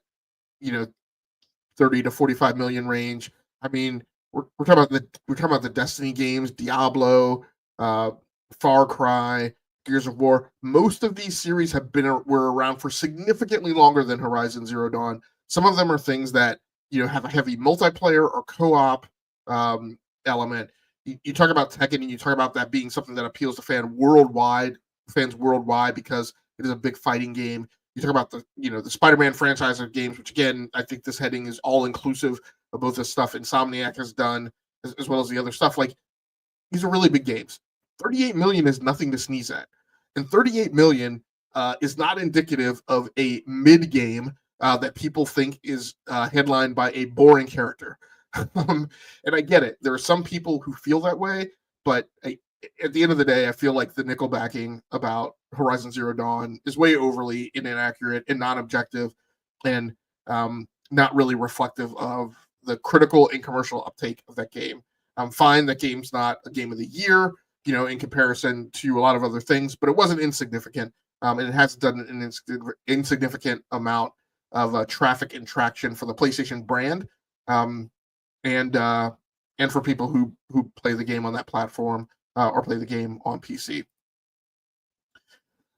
30 to 45 million range, I mean, we're talking about the Destiny games, Diablo, Far Cry, Gears of War. Most of these series were around for significantly longer than Horizon Zero Dawn. Some of them are things that have a heavy multiplayer or co-op element. You talk about Tekken, and you talk about that being something that appeals to fans worldwide because it is a big fighting game. You talk about the Spider-Man franchise of games, which again, I think this heading is all inclusive of both the stuff Insomniac has done as well as the other stuff. Like, these are really big games. 38 million is nothing to sneeze at. And 38 million is not indicative of a mid game that people think is headlined by a boring character. And I get it. There are some people who feel that way, but at the end of the day, I feel like the nickelbacking about Horizon Zero Dawn is way overly inaccurate and non-objective and not really reflective of the critical and commercial uptake of that game. I'm fine that game's not a game of the year, in comparison to a lot of other things, but it wasn't insignificant. And it has done an insignificant amount of traffic and traction for the PlayStation brand. And for people who play the game on that platform or play the game on PC.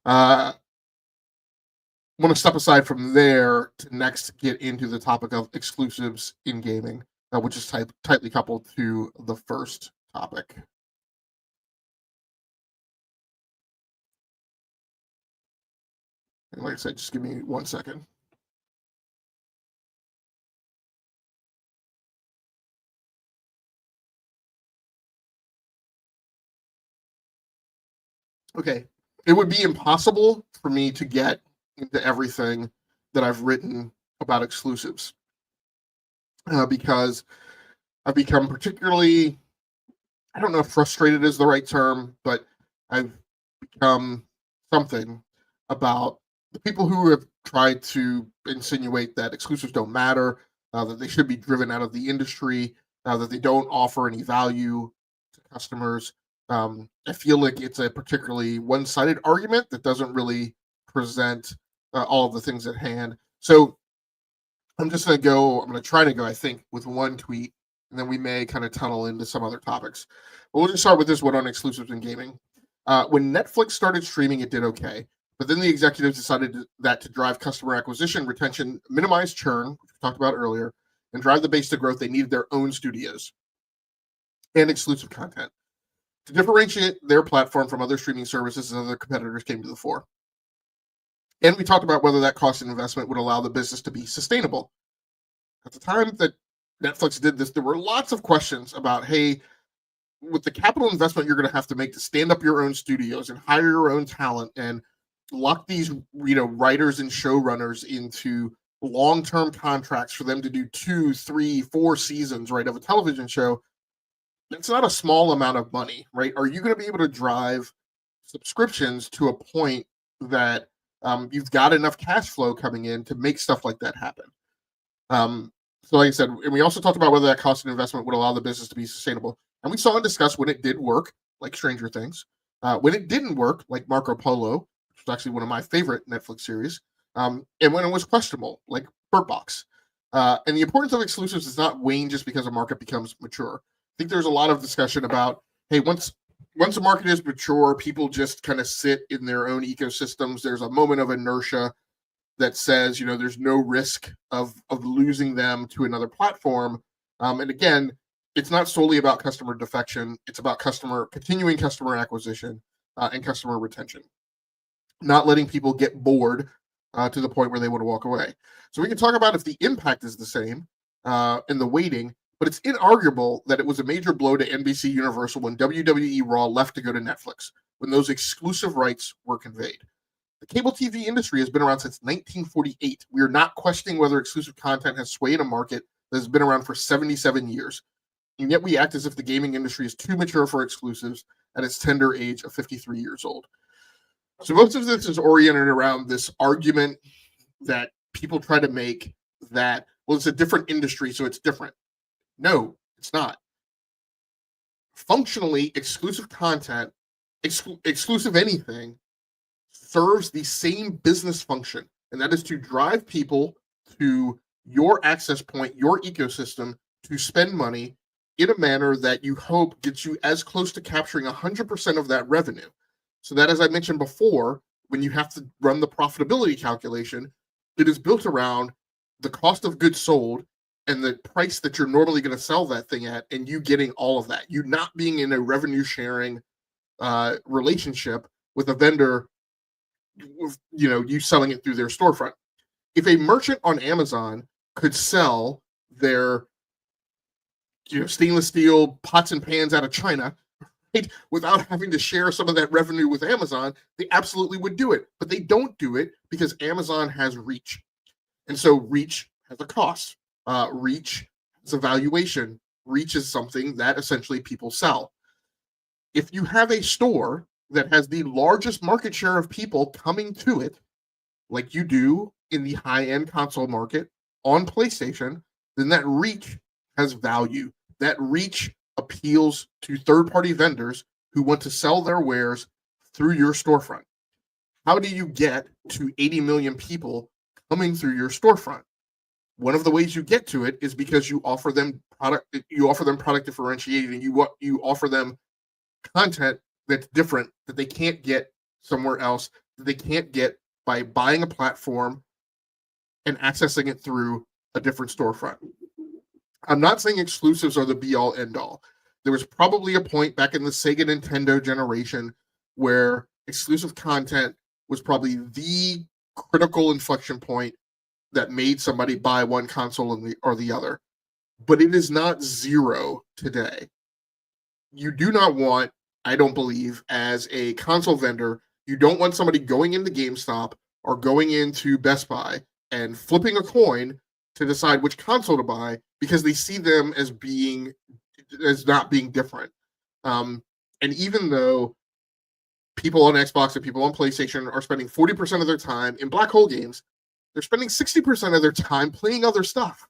I want to step aside from there to next get into the topic of exclusives in gaming, which is tightly coupled to the first topic. And like I said, just give me 1 second. Okay, it would be impossible for me to get into everything that I've written about exclusives because I've become particularly, I don't know if frustrated is the right term, but I've become something about the people who have tried to insinuate that exclusives don't matter, that they should be driven out of the industry, that they don't offer any value to customers. I feel like it's a particularly one-sided argument that doesn't really present all of the things at hand. So I'm going to try to go, I think, with one tweet, and then we may kind of tunnel into some other topics. But we'll just start with this one on exclusives in gaming. When Netflix started streaming, it did okay. But then the executives decided that to drive customer acquisition, retention, minimize churn, which we talked about earlier, and drive the base to growth, they needed their own studios and exclusive content. To differentiate their platform from other streaming services, and other competitors came to the fore. And we talked about whether that cost and investment would allow the business to be sustainable. At the time that Netflix did this, there were lots of questions about, hey, with the capital investment you're going to have to make to stand up your own studios and hire your own talent and lock these, writers and showrunners into long-term contracts for them to do 2, 3, 4 seasons, right, of a television show, that's not a small amount of money, right? Are you going to be able to drive subscriptions to a point that you've got enough cash flow coming in to make stuff like that happen? So like I said, and we also talked about whether that cost and investment would allow the business to be sustainable. And we saw and discussed when it did work, like Stranger Things. When it didn't work, like Marco Polo, which was actually one of my favorite Netflix series. And when it was questionable, like Bird Box. And the importance of exclusives does not wane just because a market becomes mature. I think there's a lot of discussion about, hey, once a market is mature, people just kind of sit in their own ecosystems. There's a moment of inertia that says, there's no risk of losing them to another platform. And again, it's not solely about customer defection. It's about continuing customer acquisition and customer retention, not letting people get bored to the point where they want to walk away. So we can talk about if the impact is the same in the weighting, but it's inarguable that it was a major blow to NBC Universal when WWE Raw left to go to Netflix, when those exclusive rights were conveyed. The cable TV industry has been around since 1948. We are not questioning whether exclusive content has swayed a market that has been around for 77 years. And yet we act as if the gaming industry is too mature for exclusives at its tender age of 53 years old. So most of this is oriented around this argument that people try to make that, well, it's a different industry, so it's different. No, it's not. Functionally, exclusive content, exclusive anything, serves the same business function, and that is to drive people to your access point, your ecosystem, to spend money in a manner that you hope gets you as close to capturing 100% of that revenue. So that, as I mentioned before, when you have to run the profitability calculation, it is built around the cost of goods sold and the price that you're normally going to sell that thing at, and you getting all of that. You not being in a revenue sharing relationship with a vendor, you selling it through their storefront. If a merchant on Amazon could sell their stainless steel pots and pans out of China, right, without having to share some of that revenue with Amazon, they absolutely would do it. But they don't do it because Amazon has reach. And so reach has a cost. Reach has a valuation. Reach is something that essentially people sell. If you have a store that has the largest market share of people coming to it, like you do in the high-end console market on PlayStation, then that reach has value. That reach appeals to third-party vendors who want to sell their wares through your storefront. How do you get to 80 million people coming through your storefront? One of the ways you get to it is because you offer them product differentiating, and you offer them content that's different, that they can't get somewhere else, that they can't get by buying a platform and accessing it through a different storefront. I'm not saying exclusives are the be-all, end-all. There was probably a point back in the Sega Nintendo generation where exclusive content was probably the critical inflection point that made somebody buy one console or the other. But it is not zero today. You do not want, I don't believe, as a console vendor, you don't want somebody going into GameStop or going into Best Buy and flipping a coin to decide which console to buy because they see them as not being different. And even though people on Xbox and people on PlayStation are spending 40% of their time in black hole games, they're spending 60% of their time playing other stuff.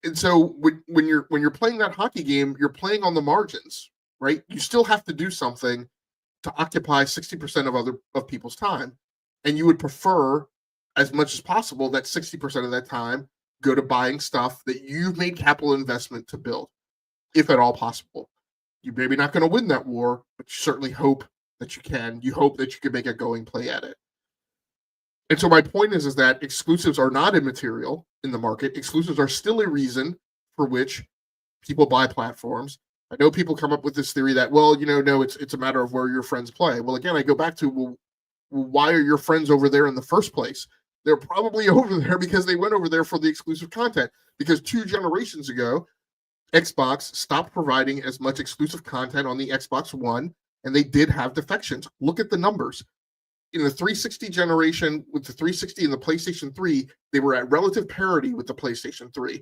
And so when you're playing that hockey game, you're playing on the margins, right? You still have to do something to occupy 60% of people's time. And you would prefer, as much as possible, that 60% of that time go to buying stuff that you've made capital investment to build, if at all possible. You're maybe not going to win that war, but you certainly hope that you can. You hope that you can make a going play at it. And so my point is that exclusives are not immaterial in the market. Exclusives are still a reason for which people buy platforms. I know people come up with this theory that, well, no, it's a matter of where your friends play. Well, again, I go back to, well, why are your friends over there in the first place? They're probably over there because they went over there for the exclusive content. Because 2 generations ago, Xbox stopped providing as much exclusive content on the Xbox One, and they did have defections. Look at the numbers. In the 360 generation, with the 360 and the PlayStation 3, they were at relative parity with the PlayStation 3.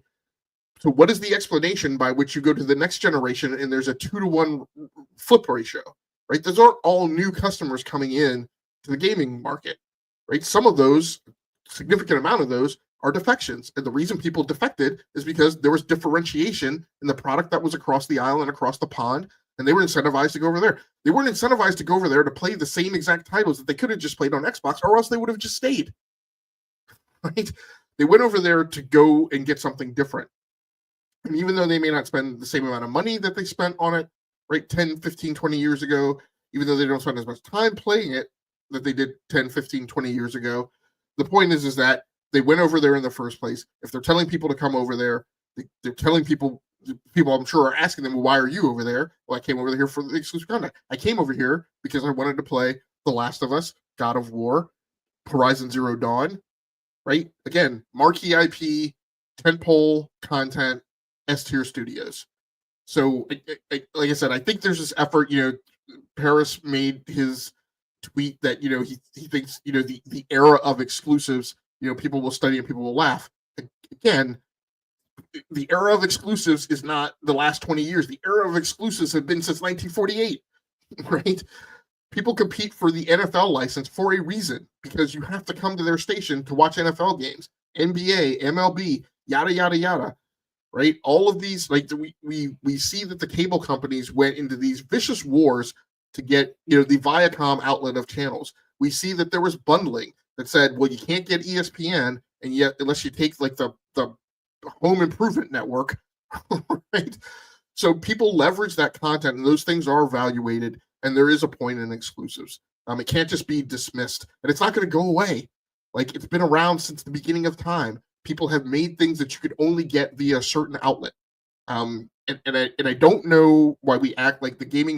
So what is the explanation by which you go to the next generation and there's a 2-to-1 flip ratio, right? Those aren't all new customers coming in to the gaming market, right? Some of those, significant amount of those, are defections. And the reason people defected is because there was differentiation in the product that was across the aisle and across the pond, and they were incentivized to go over there. They weren't incentivized to go over there to play the same exact titles that they could have just played on Xbox, or else they would have just stayed, right? They went over there to go and get something different. And even though they may not spend the same amount of money that they spent on it, right, 10, 15, 20 years ago, even though they don't spend as much time playing it that they did 10, 15, 20 years ago, the point is that they went over there in the first place. If they're telling people to come over there, they're telling people I'm sure are asking them, well, why are you over there? Well, I came over here for the exclusive content. I came over here because I wanted to play The Last of Us, God of War, Horizon Zero Dawn, right? Again, marquee IP, tentpole content, S-tier studios. So, like I said, I think there's this effort, Paris made his tweet that, he thinks, the era of exclusives, people will study and people will laugh. Again, the era of exclusives is not the last 20 years. The era of exclusives have been since 1948, right? People compete for the NFL license for a reason, because you have to come to their station to watch NFL games, NBA, MLB, yada, yada, yada, right? All of these, like we see that the cable companies went into these vicious wars to get, the Viacom outlet of channels. We see that there was bundling that said, well, you can't get ESPN, and yet unless you take like the Home Improvement Network, right? So people leverage that content, and those things are evaluated, and there is a point in exclusives. It can't just be dismissed, and it's not going to go away. Like, it's been around since the beginning of time. People have made things that you could only get via a certain outlet. And I don't know why we act like the gaming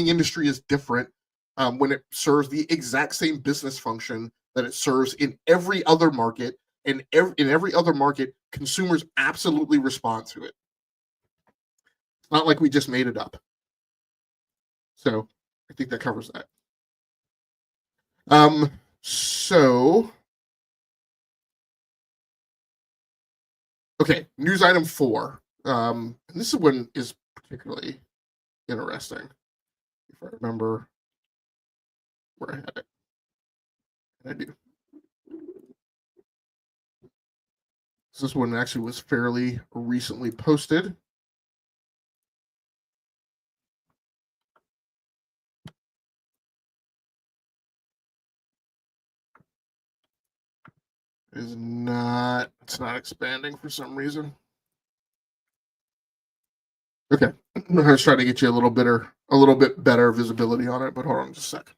industry is different when it serves the exact same business function that it serves in every other market, and in every other market, consumers absolutely respond to it. It's not like we just made it up. So I think that covers that. Okay, news item 4. And this one is particularly interesting, if I remember where I had it. And I do. This one actually was fairly recently posted. It's not expanding for some reason. Okay, I'm going to try to get you a little bit better visibility on it, but hold on just a sec.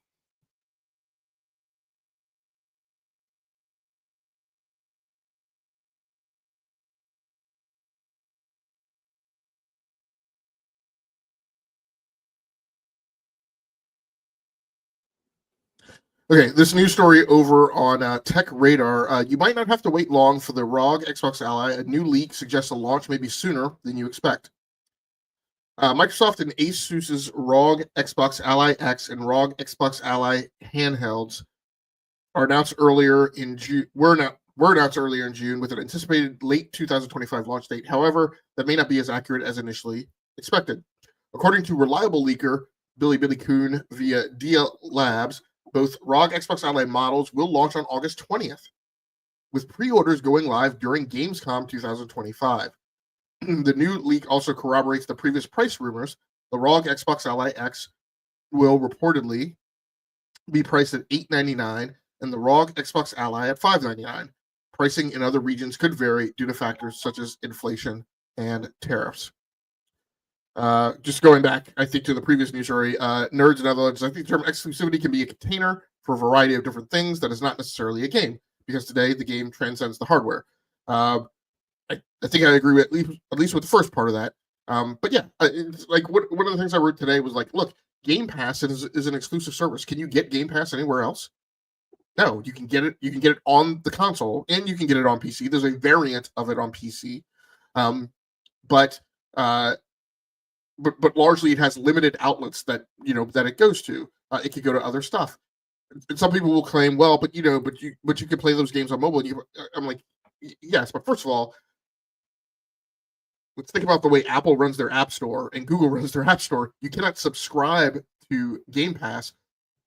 Okay, this news story over on Tech Radar. You might not have to wait long for the ROG Xbox Ally. A new leak suggests a launch may be sooner than you expect. Microsoft and Asus's ROG Xbox Ally X and ROG Xbox Ally handhelds are announced earlier in June. were announced earlier in June with an anticipated late 2025 launch date. However, that may not be as accurate as initially expected. According to reliable leaker Billy Kuhn via Dia Labs, both ROG Xbox Ally models will launch on August 20th, with pre-orders going live during Gamescom 2025. The new leak also corroborates the previous price rumors. The ROG Xbox Ally X will reportedly be priced at $899 and the ROG Xbox Ally at $599. Pricing in other regions could vary due to factors such as inflation and tariffs. Just going back, I think, to the previous news story, Nerds and Netherlands, I think the term exclusivity can be a container for a variety of different things that is not necessarily a game, because today the game transcends the hardware. I think I agree with at least with the first part of that. But yeah, it's like one of the things I wrote today was like, look, Game Pass is an exclusive service. Can you get Game Pass anywhere else? No, you can get it. You can get it on the console, and you can get it on PC. There's a variant of it on PC, but largely it has limited outlets that that it goes to. It could go to other stuff. And some people will claim, well, but you can play those games on mobile. And I'm like, yes, but first of all, let's think about the way Apple runs their App Store and Google runs their App Store. You cannot subscribe to Game Pass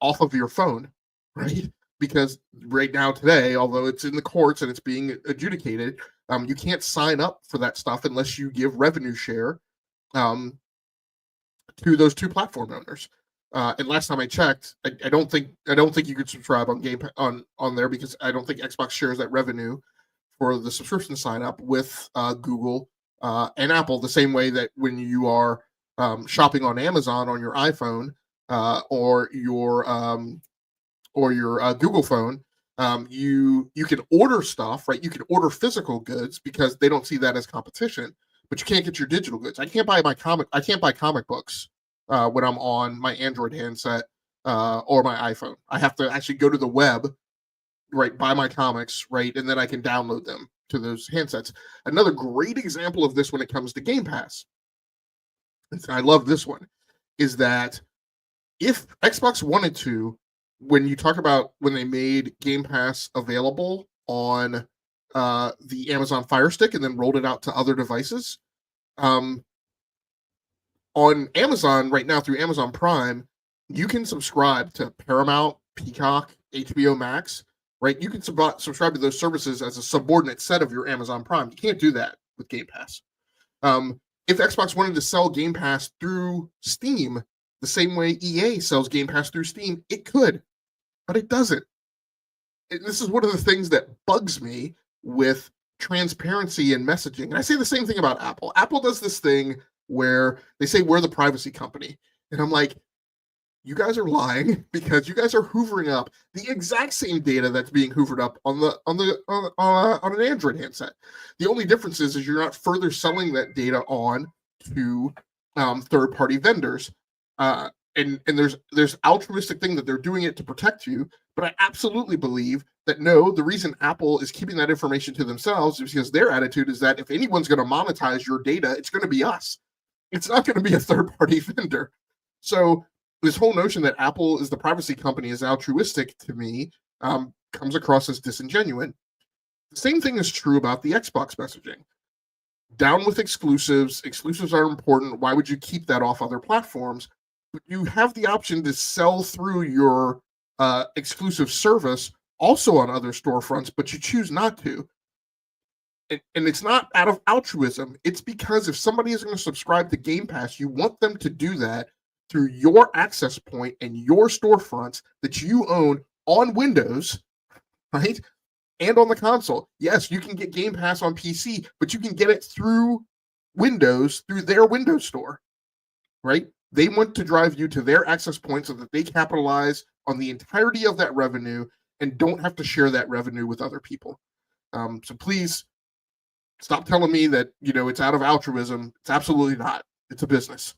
off of your phone, right? Because right now, today, although it's in the courts and it's being adjudicated, you can't sign up for that stuff unless you give revenue share to those two platform owners. And last time I checked, I don't think you could subscribe on on there, because I don't think Xbox shares that revenue for the subscription sign up with Google and Apple, the same way that when you are shopping on Amazon on your iPhone or your Google phone, you can order stuff, right? You can order physical goods because they don't see that as competition, but you can't get your digital goods. I can't buy comic books when I'm on my Android handset or my iPhone. I have to actually go to the web, right, buy my comics, right, and then I can download them to those handsets. Another great example of this when it comes to Game Pass, and I love this one, is that if Xbox wanted to, when you talk about when they made Game Pass available on the Amazon Fire Stick and then rolled it out to other devices, on Amazon right now through Amazon Prime, you can subscribe to Paramount, Peacock, HBO Max, right? You can subscribe to those services as a subordinate set of your Amazon Prime. You can't do that with Game Pass. If Xbox wanted to sell Game Pass through Steam, the same way EA sells Game Pass through Steam, it could, but it doesn't. This is one of the things that bugs me with transparency and messaging. And I say the same thing about Apple. Apple does this thing where they say we're the privacy company. And I'm like, you guys are lying, because you guys are hoovering up the exact same data that's being hoovered up on an Android handset. The only difference is you're not further selling that data on to third-party vendors. And there's altruistic thing that they're doing it to protect you, but I absolutely believe that no, the reason Apple is keeping that information to themselves is because their attitude is that if anyone's going to monetize your data, it's going to be us. It's not going to be a third-party vendor. So this whole notion that Apple is the privacy company is altruistic, to me, comes across as disingenuous. The same thing is true about the Xbox messaging. Down with exclusives. Exclusives are important. Why would you keep that off other platforms? But you have the option to sell through your exclusive service also on other storefronts, but you choose not to. And it's not out of altruism. It's because if somebody is going to subscribe to Game Pass, you want them to do that through your access point and your storefronts that you own on Windows, right? And on the console. Yes, you can get Game Pass on PC, but you can get it through Windows, through their Windows store, right? They want to drive you to their access point so that they capitalize on the entirety of that revenue and don't have to share that revenue with other people. So please stop telling me that, it's out of altruism. It's absolutely not. It's a business.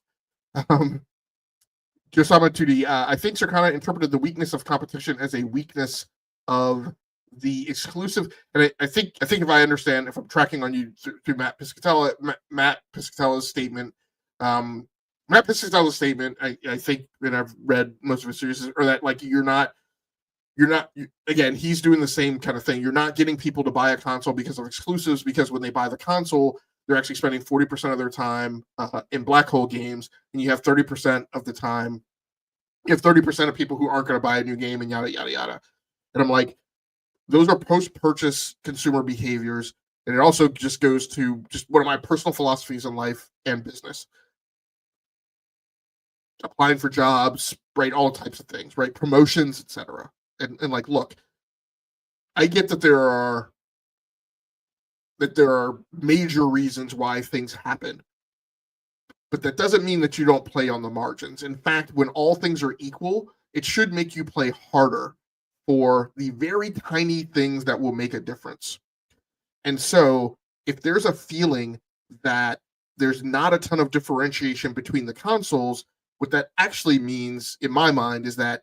Josama Tudi, I think Circana interpreted the weakness of competition as a weakness of the exclusive. And I think if I understand, if I'm tracking on you through Matt Piscatella's statement, I think, and I've read most of his series, or that like you're not again, he's doing the same kind of thing. You're not getting people to buy a console because of exclusives, because when they buy the console, they're actually spending 40% of their time in black hole games, and you have 30% of the time, you have 30% of people who aren't going to buy a new game, and yada, yada, yada. And I'm like, those are post-purchase consumer behaviors. And it also just goes to just one of my personal philosophies in life and business. Applying for jobs, right? All types of things, right? Promotions, etc. And like, look, I get that there are major reasons why things happen, but that doesn't mean that you don't play on the margins. In fact, when all things are equal, it should make you play harder for the very tiny things that will make a difference. And so if there's a feeling that there's not a ton of differentiation between the consoles, what that actually means, in my mind, is that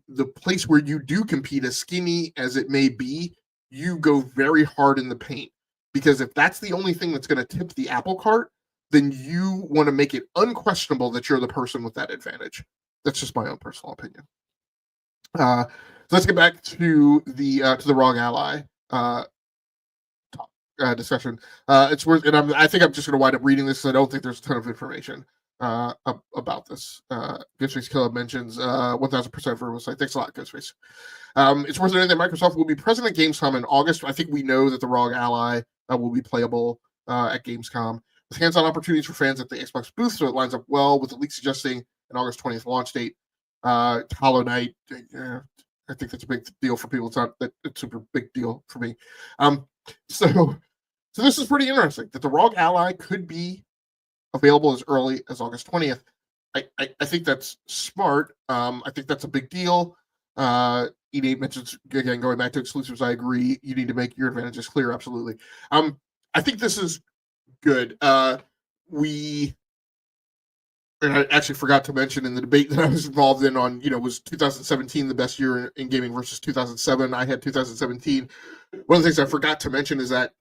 the place where you do compete, as skinny as it may be, you go very hard in the paint. Because if that's the only thing that's going to tip the apple cart, then you want to make it unquestionable that you're the person with that advantage. That's just my own personal opinion. So let's get back to the ROG Ally discussion. It's worth, and I think I'm just going to wind up reading this. I don't think there's a ton of information about this. Ghostface Killer mentions 1,000% for site. Thanks a lot, Ghostface. It's worth noting that Microsoft will be present at Gamescom in August. I think we know that the ROG Ally will be playable at Gamescom, with hands-on opportunities for fans at the Xbox booth, so it lines up well with the leak suggesting an August 20th launch date. Hollow Knight, I think that's a big deal for people. It's not that it's a super big deal for me. So this is pretty interesting that the ROG Ally could be available as early as August 20th. I think that's smart. I think that's a big deal. E8 mentions, again, going back to exclusives, I agree. You need to make your advantages clear, absolutely. I think this is good. And I actually forgot to mention in the debate that I was involved in on, was 2017 the best year in gaming versus 2007? I had 2017. One of the things I forgot to mention is that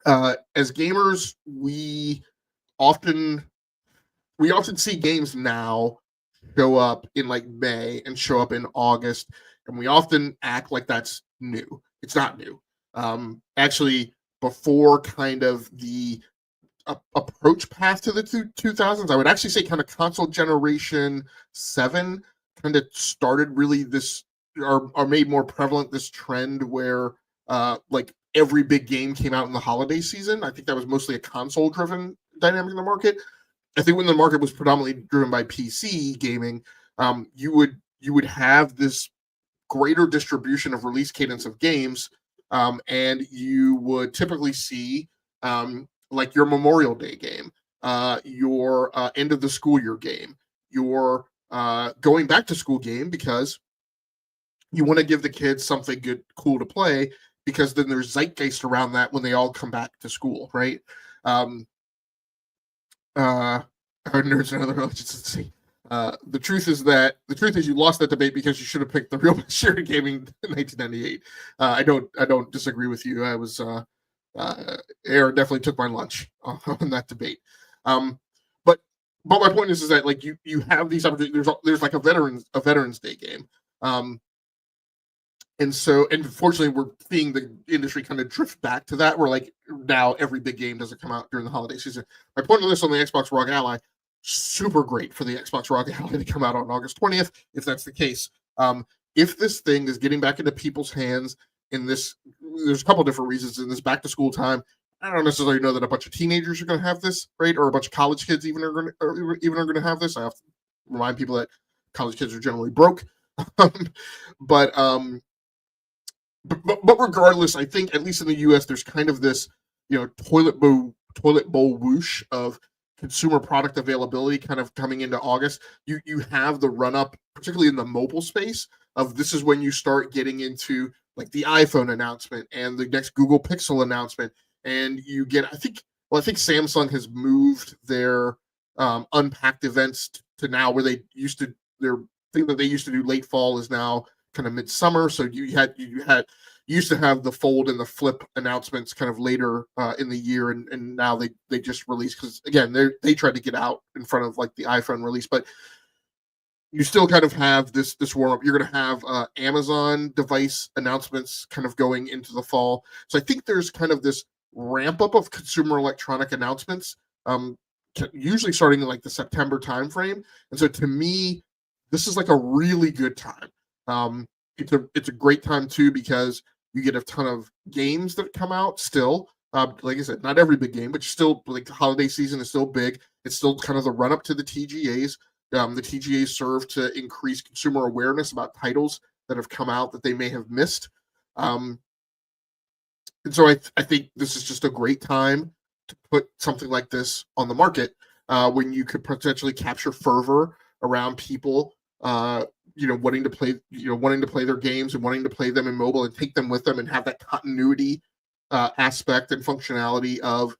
as gamers, we often see games now show up in like May and show up in August, and we often act like that's new. It's not new. Actually, before kind of the approach path to the 2000s, I would actually say kind of console generation 7 kind of started really this, or made more prevalent this trend where like every big game came out in the holiday season. I think that was mostly a console driven dynamic in the market. I think when the market was predominantly driven by PC gaming, you would have this greater distribution of release cadence of games, and you would typically see like your Memorial Day game, your end of the school year game, your going back to school game, because you want to give the kids something good, cool to play, because then there's zeitgeist around that when they all come back to school, right? Nerds and other religions. The truth is you lost that debate because you should have picked the real best year in gaming in 1998. I don't disagree with you. I was Aaron definitely took my lunch on that debate. But my point is that like you have these opportunities. There's like a Veterans Day game. And fortunately, we're seeing the industry kind of drift back to that, where like now every big game doesn't come out during the holiday season. My point of this on the Xbox ROG Ally, super great for the Xbox ROG Ally to come out on August 20th, if that's the case. If this thing is getting back into people's hands in this, there's a couple different reasons in this back to school time. I don't necessarily know that a bunch of teenagers are going to have this, right? Or a bunch of college kids even are going to have this. I have to remind people that college kids are generally broke. But regardless, I think at least in the U.S., there's kind of this, toilet bowl whoosh of consumer product availability kind of coming into August. You have the run up, particularly in the mobile space, of this is when you start getting into like the iPhone announcement and the next Google Pixel announcement, and you get I think Samsung has moved their unpacked events to now where they used to their thing that they used to do late fall is now kind of midsummer. So you used to have the fold and the flip announcements kind of later in the year, and now they just released, because again they tried to get out in front of like the iPhone release. But you still kind of have this warm up. You're going to have Amazon device announcements kind of going into the fall. So I think there's kind of this ramp up of consumer electronic announcements, usually starting in like the September timeframe. And so to me, this is like a really good time. It's a great time too, because you get a ton of games that come out still. Like I said, not every big game, but still, like, the holiday season is still big. It's still kind of the run up to the TGAs. The TGAs serve to increase consumer awareness about titles that have come out that they may have missed. And so I think this is just a great time to put something like this on the market, when you could potentially capture fervor around people, wanting to play their games and wanting to play them in mobile and take them with them and have that continuity aspect and functionality of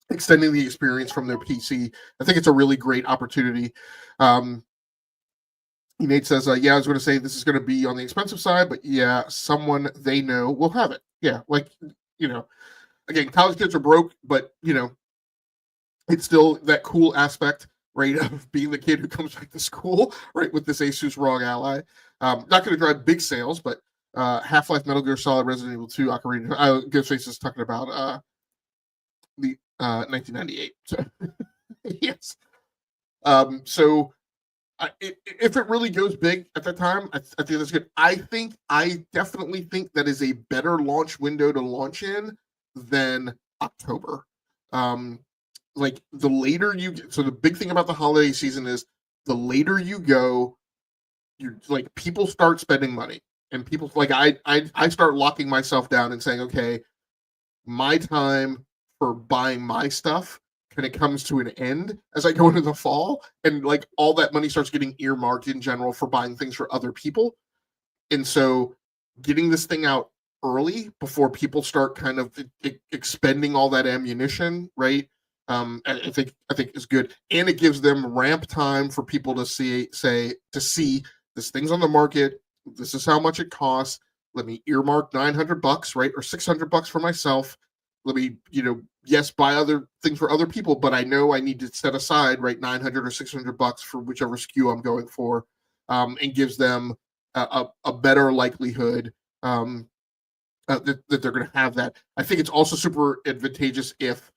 extending the experience from their PC. I think it's a really great opportunity. Nate says, yeah, I was going to say this is going to be on the expensive side, but yeah, someone they know will have it. Yeah, like, again, college kids are broke, but, it's still that cool aspect, right, of being the kid who comes back to school, right, with this Asus ROG Ally. Not going to drive big sales, but Half-Life, Metal Gear Solid, Resident Evil 2, Ocarina. Ghostface is talking about the 1998. So, yes. So if it really goes big at that time, I think that's good. I definitely think that is a better launch window to launch in than October. Like, the later you get, so the big thing about the holiday season is the later you go, you're like, people start spending money, and people, like, I start locking myself down and saying, okay, my time for buying my stuff kind of comes to an end as I go into the fall, and like all that money starts getting earmarked in general for buying things for other people. And so getting this thing out early before people start kind of expending all that ammunition, right? I think is good, and it gives them ramp time for people to see this thing's on the market. This is how much it costs. Let me earmark $900, right, or $600 for myself. Let me, yes, buy other things for other people, but I know I need to set aside, right, $900 or $600 for whichever SKU I'm going for, and gives them a better likelihood that they're going to have that. I think it's also super advantageous if,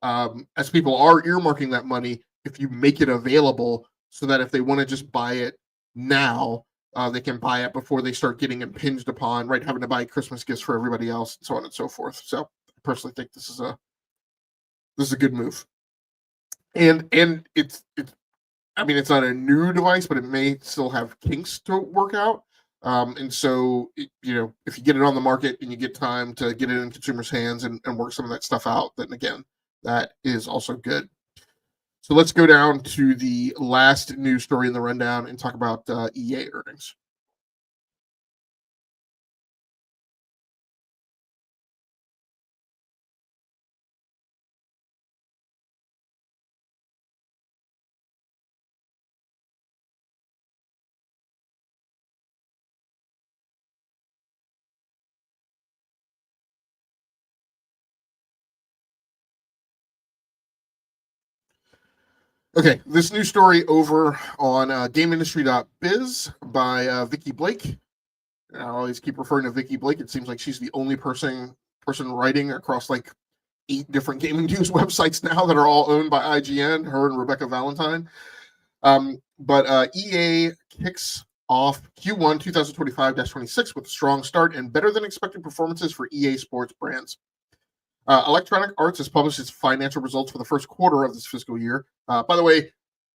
as people are earmarking that money, if you make it available so that if they want to just buy it now, they can buy it before they start getting impinged upon, right, having to buy Christmas gifts for everybody else, and so on and so forth. So I personally think this is a good move. And it's I mean, it's not a new device, but it may still have kinks to work out. And so, if you get it on the market and you get time to get it in consumers' hands and work some of that stuff out, then again, that is also good. So let's go down to the last news story in the rundown and talk about EA earnings. Okay, this news story over on GameIndustry.biz by Vicky Blake. I always keep referring to Vicky Blake. It seems like she's the only person writing across like 8 different gaming news websites now that are all owned by IGN, her and Rebecca Valentine. But EA kicks off Q1 2025-26 with a strong start and better than expected performances for EA Sports brands. Electronic Arts has published its financial results for the first quarter of this fiscal year. By the way,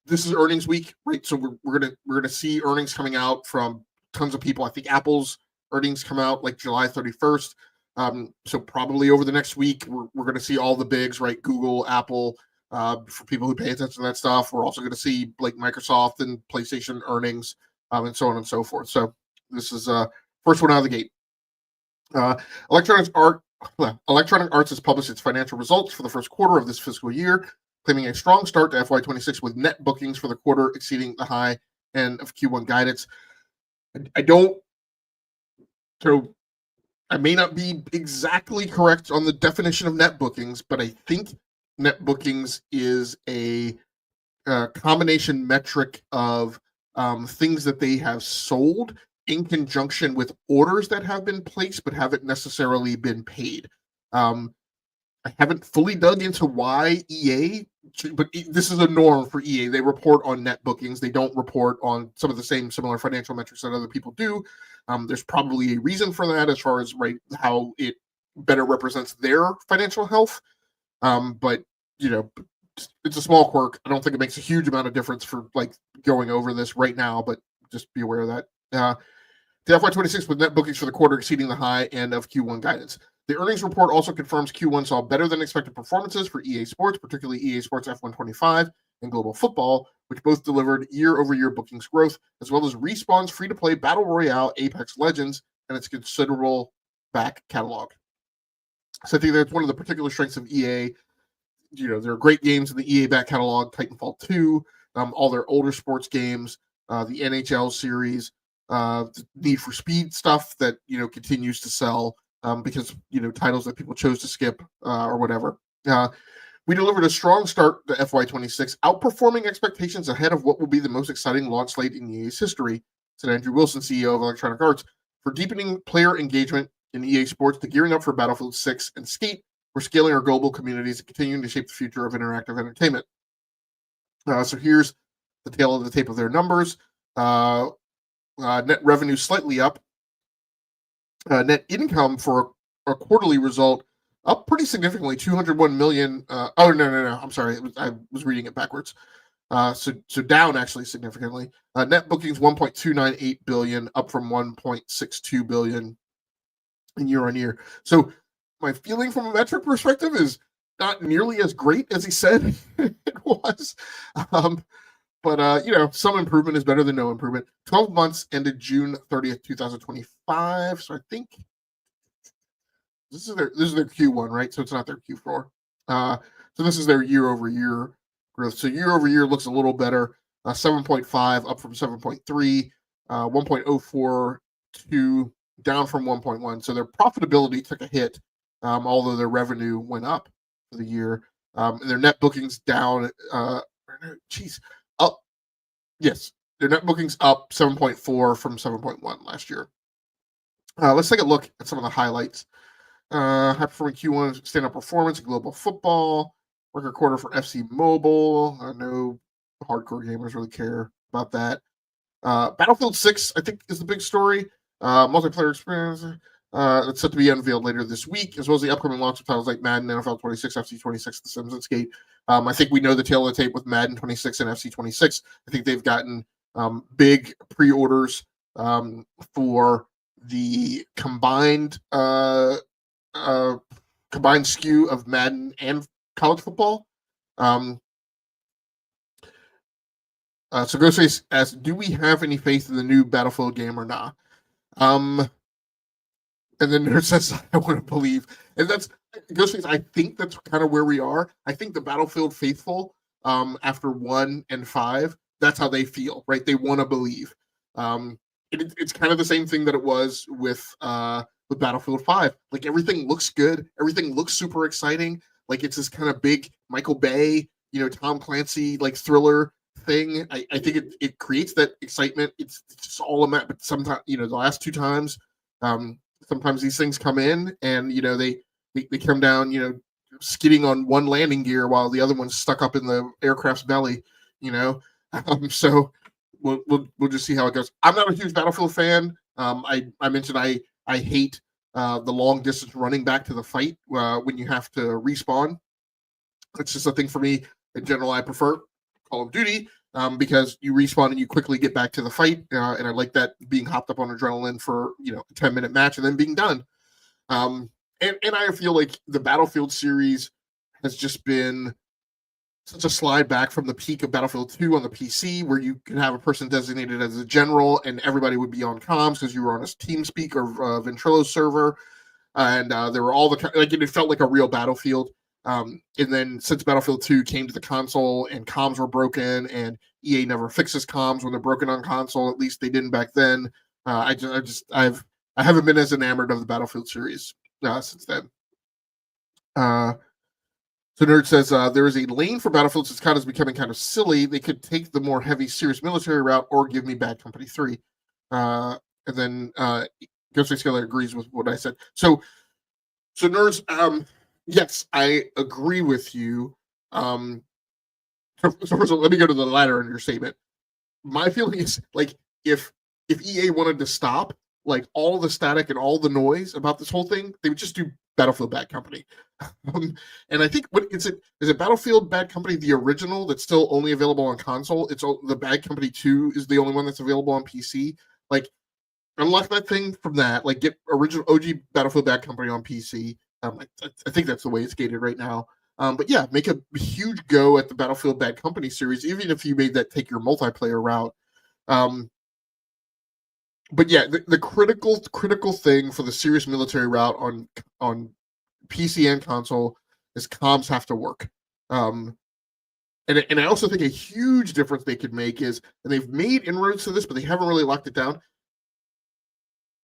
this is earnings week, right? So we're gonna see earnings coming out from tons of people. I think Apple's earnings come out like July 31st. So probably over the next week, we're going to see all the bigs, right? Google, Apple, for people who pay attention to that stuff. We're also going to see like Microsoft and PlayStation earnings, and so on and so forth. So this is first one out of the gate. Electronic Arts has published its financial results for the first quarter of this fiscal year, claiming a strong start to FY26 with net bookings for the quarter exceeding the high end of Q1 guidance. I may not be exactly correct on the definition of net bookings, but I think net bookings is a combination metric of things that they have sold in conjunction with orders that have been placed but haven't necessarily been paid. I haven't fully dug into why EA, but this is a norm for EA. They report on net bookings. They don't report on some of the same similar financial metrics that other people do. There's probably a reason for that as far as how it better represents their financial health. But it's a small quirk. I don't think it makes a huge amount of difference for going over this right now, but just be aware of that. The FY26 with net bookings for the quarter exceeding the high end of Q1 guidance. The earnings report also confirms Q1 saw better than expected performances for EA Sports, particularly EA Sports F125 and Global Football, which both delivered year-over-year bookings growth, as well as Respawn's free-to-play Battle Royale Apex Legends and its considerable back catalog. So I think that's one of the particular strengths of EA. There are great games in the EA back catalog, Titanfall 2, all their older sports games, the NHL series, the Need for Speed stuff that continues to sell because titles that people chose to skip or whatever. We delivered a strong start to FY26, outperforming expectations ahead of what will be the most exciting launch slate in EA's history, said Andrew Wilson, CEO of Electronic Arts. For deepening player engagement in EA Sports to gearing up for Battlefield 6 and Skate, we're scaling our global communities and continuing to shape the future of interactive entertainment. So here's the tail of the tape of their numbers. Net revenue slightly up. Net income for a quarterly result up pretty significantly, 201 million. No. I'm sorry. I was reading it backwards. So down actually significantly. Net bookings 1.298 billion, up from 1.62 billion year on year. So my feeling from a metric perspective is not nearly as great as he said it was. But some improvement is better than no improvement. 12 months ended June 30th, 2025. So I think this is their Q1, right? So it's not their Q4. So this is their year-over-year growth. So year-over-year looks a little better. 7.5 up from 7.3, 1.042 down from 1.1. So their profitability took a hit, although their revenue went up for the year. And their net bookings down. Up. Yes, their net bookings up 7.4 from 7.1 last year. Let's take a look at some of the highlights. High-performing Q1 stand-up performance in global football. Record quarter for FC Mobile. I know hardcore gamers really care about that. Battlefield 6, I think, is the big story. Multiplayer experience. It's set to be unveiled later this week, as well as the upcoming launch of titles like Madden, NFL 26, FC 26, The Sims, and Skate. I think we know the tail of the tape with Madden 26 and FC 26. I think they've gotten big pre-orders for the combined SKU of Madden and college football. So Ghostface asks, do we have any faith in the new Battlefield game or not? And then Nerd says, I want to believe. And that's Ghostface. I think that's kind of where we are. I think the Battlefield faithful, after 1 and 5, that's how they feel, right? They want to believe. It's kind of the same thing that it was with Battlefield 5. Like, everything looks good. Everything looks super exciting. Like, it's this kind of big Michael Bay, Tom Clancy, like, thriller thing. I think it creates that excitement. It's just all a matter. But sometimes, the last 2 times, sometimes these things come in and they come down skidding on one landing gear while the other one's stuck up in the aircraft's belly. So we'll just see how it goes. I'm not a huge Battlefield fan. I mentioned I hate the long distance running back to the fight when you have to respawn. That's just a thing for me. In general, I prefer Call of Duty because you respawn and you quickly get back to the fight, and I like that, being hopped up on adrenaline for a 10-minute match and then being done. And I feel like the Battlefield series has just been such a slide back from the peak of Battlefield 2 on the PC, where you could have a person designated as a general and everybody would be on comms because you were on a TeamSpeak or Ventrilo server, and there were all the it felt like a real Battlefield. And then since Battlefield 2 came to the console and comms were broken, and EA never fixes comms when they're broken on console, at least they didn't back then. I haven't been as enamored of the Battlefield series since then. So Nerd says there is a lane for Battlefield since COD is becoming kind of silly. They could take the more heavy, serious military route or give me Bad Company 3. And then Ghost Scalar agrees with what I said. So Nerds, yes, I agree with you. So first of all, let me go to the latter in your statement. My feeling is like if EA wanted to stop like all the static and all the noise about this whole thing, they would just do Battlefield Bad Company. And I think what is it Battlefield Bad Company the original that's still only available on console? It's the Bad Company 2 is the only one that's available on PC. Like unlock that thing from that. Like get original OG Battlefield Bad Company on PC. I think that's the way it's gated right now. But yeah, make a huge go at the Battlefield Bad Company series, even if you made that take your multiplayer route. But yeah, the critical thing for the serious military route on PC and console is comms have to work. And I also think a huge difference they could make is, and they've made inroads to this, but they haven't really locked it down.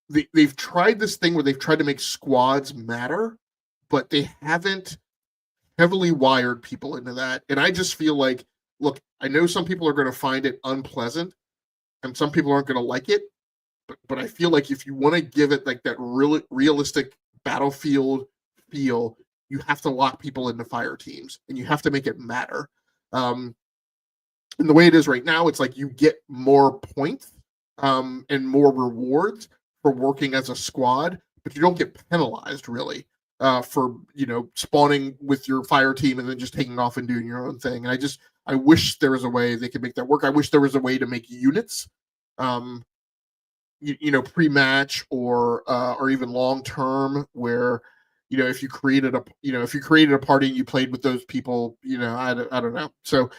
They've tried this thing where they've tried to make squads matter, but they haven't heavily wired people into that. And I just feel like, look, I know some people are going to find it unpleasant and some people aren't going to like it. But I feel like if you want to give it like that really realistic Battlefield feel, you have to lock people into fire teams and you have to make it matter. And the way it is right now, it's like you get more points and more rewards for working as a squad, but you don't get penalized really for spawning with your fire team and then just taking off and doing your own thing. And I wish there was a way they could make that work. I wish there was a way to make units pre-match or even long term where if you created a party and you played with those people, I don't know. So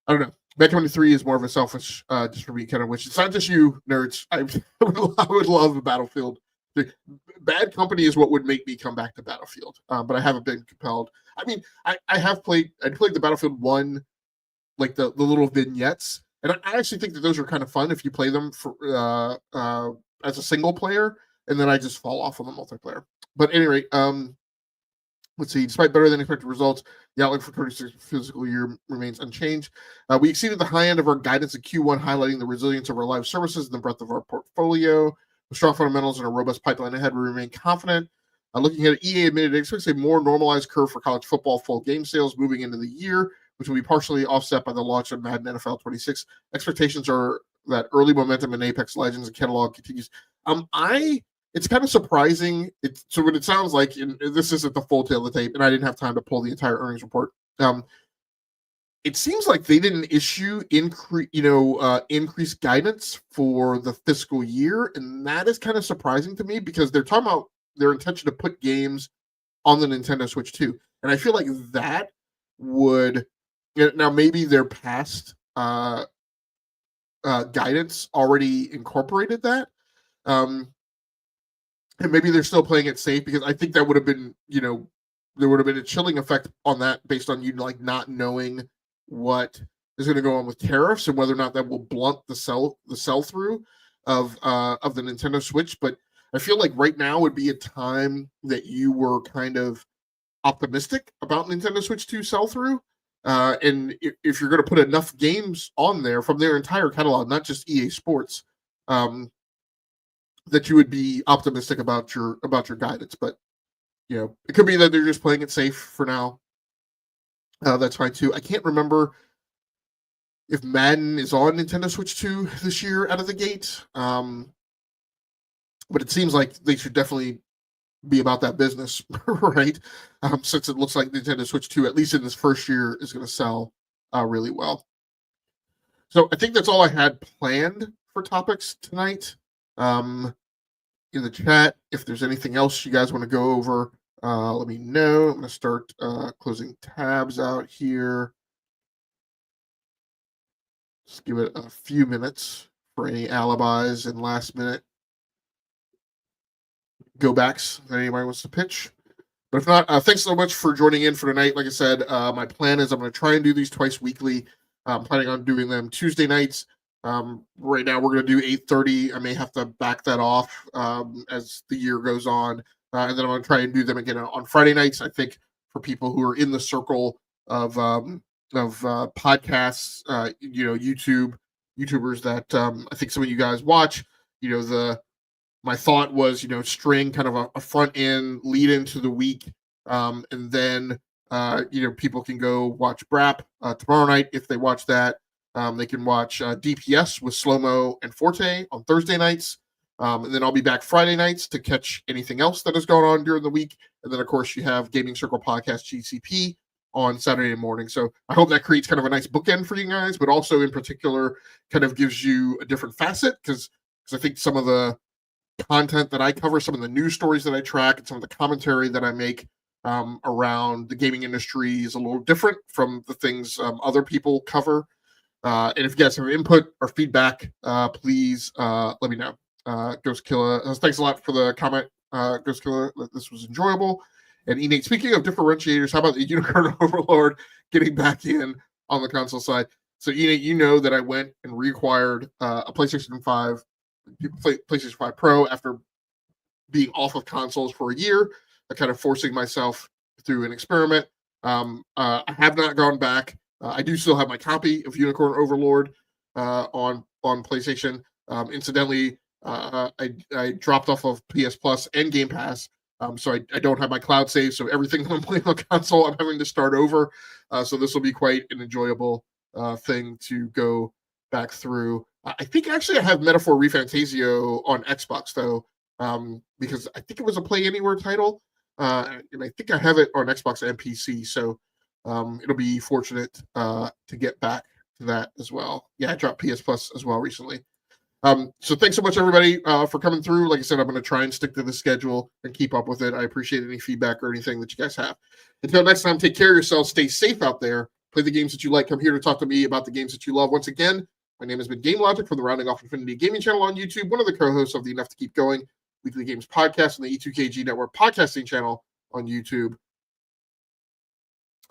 I don't know. Bad Company 3 is more of a selfish just for me kind of wish. It's not just you nerds. I would love a Battlefield. Bad Company is what would make me come back to Battlefield, but I haven't been compelled. I mean, I played the Battlefield 1, like the little vignettes. And I actually think that those are kind of fun if you play them for as a single player, and then I just fall off on the multiplayer. But at any rate, let's see. Despite better than expected results, the outlook for 26th fiscal year remains unchanged. We exceeded the high end of our guidance in Q1, highlighting the resilience of our live services and the breadth of our portfolio. With strong fundamentals and a robust pipeline ahead, we remain confident. Looking at it, EA admitted it expects a more normalized curve for college football full game sales moving into the year, which will be partially offset by the launch of Madden NFL 26. Expectations are that early momentum in Apex Legends and catalog continues. It's kind of surprising. So what it sounds like, and this isn't the full tail of the tape, and I didn't have time to pull the entire earnings report. It seems like they didn't issue increased guidance for the fiscal year, and that is kind of surprising to me because they're talking about their intention to put games on the Nintendo Switch 2, and I feel like that would. Now, maybe their past guidance already incorporated that. And maybe they're still playing it safe because I think that would have been, there would have been a chilling effect on that based on you like not knowing what is going to go on with tariffs and whether or not that will blunt the sell through of the Nintendo Switch. But I feel like right now would be a time that you were kind of optimistic about Nintendo Switch 2 sell through. And if you're going to put enough games on there from their entire catalog, not just EA Sports, that you would be optimistic about your guidance. But it could be that they're just playing it safe for now. That's fine too. I can't remember if Madden is on Nintendo Switch 2 this year out of the gate, but it seems like they should definitely be about that business, right? Since it looks like Nintendo Switch 2, at least in this first year, is going to sell really well. So I think that's all I had planned for topics tonight. In the chat, if there's anything else you guys want to go over, let me know. I'm going to start closing tabs out here. Just give it a few minutes for any alibis and last minute go backs that anybody wants to pitch. But if not, thanks so much for joining in for tonight. Like I said, my plan is I'm going to try and do these twice weekly. I'm planning on doing them Tuesday nights. Right now we're going to do 8:30. I may have to back that off as the year goes on. And then I'm going to try and do them again on Friday nights. I think for people who are in the circle of podcasts, YouTubers that I think some of you guys watch. My thought was, string kind of a front end lead into the week, and then people can go watch BRAP tomorrow night. If they watch that, they can watch DPS with Slow-Mo and Forte on Thursday nights. And then I'll be back Friday nights to catch anything else that has gone on during the week. And then, of course, you have Gaming Circle Podcast GCP on Saturday morning. So I hope that creates kind of a nice bookend for you guys, but also in particular kind of gives you a different facet, because I think some of the content that I cover, some of the news stories that I track, and some of the commentary that I make around the gaming industry is a little different from the things other people cover. And if you guys have input or feedback, please let me know. Ghost Killer, thanks a lot for the comment, Ghost Killer. This was enjoyable. And Enate, speaking of differentiators, how about the Unicorn Overlord getting back in on the console side? So Enate, you know that I went and reacquired a PlayStation 5 Pro after being off of consoles for a year, kind of forcing myself through an experiment. I have not gone back. I do still have my copy of Unicorn Overlord on PlayStation. Incidentally, I dropped off of PS Plus and Game Pass, so I don't have my cloud save. So everything that I'm playing on console, I'm having to start over. So this will be quite an enjoyable thing to go back through. I think actually I have Metaphor ReFantasio on Xbox though, because I think it was a Play Anywhere title, and I think I have it on Xbox and PC. So it'll be fortunate to get back to that as well. Yeah, I dropped PS Plus as well recently. So thanks so much, everybody, for coming through. Like I said, I'm going to try and stick to the schedule and keep up with it. I appreciate any feedback or anything that you guys have. Until next time, take care of yourselves. Stay safe out there. Play the games that you like. Come here to talk to me about the games that you love. Once again, my name has been Game Logic from the Rounding Off Infinity Gaming channel on YouTube, one of the co-hosts of the Enough to Keep Going Weekly Games podcast on the E2KG Network podcasting channel on YouTube.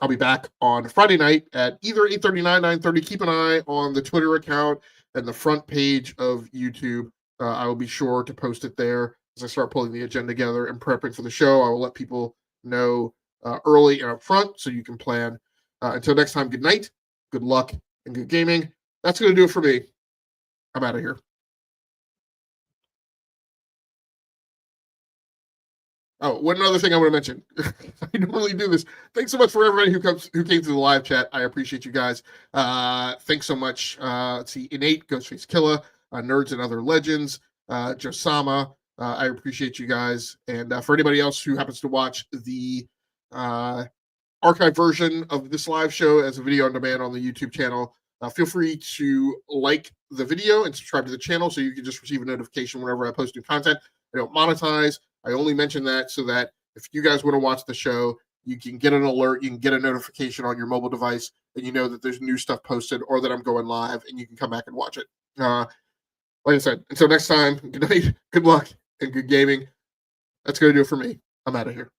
I'll be back on Friday night at either 8:30, 9:30. Keep an eye on the Twitter account and the front page of YouTube. I will be sure to post it there as I start pulling the agenda together and prepping for the show. I will let people know early and up front so you can plan. Until next time, good night, good luck, and good gaming. That's going to do it for me. I'm out of here. Oh, one other thing I want to mention. I normally do this. Thanks so much for everybody who came to the live chat. I appreciate you guys. Thanks so much. Let's see, Innate, Ghostface Killa, Nerds and Other Legends, Josama. I appreciate you guys. And for anybody else who happens to watch the archive version of this live show as a video on demand on the YouTube channel, feel free to like the video and subscribe to the channel so you can just receive a notification whenever I post new content. I don't monetize. I only mention that so that if you guys want to watch the show, you can get an alert, you can get a notification on your mobile device, and you know that there's new stuff posted or that I'm going live, and you can come back and watch it. Like I said, until next time, good night, good luck, and good gaming. That's going to do it for me. I'm out of here.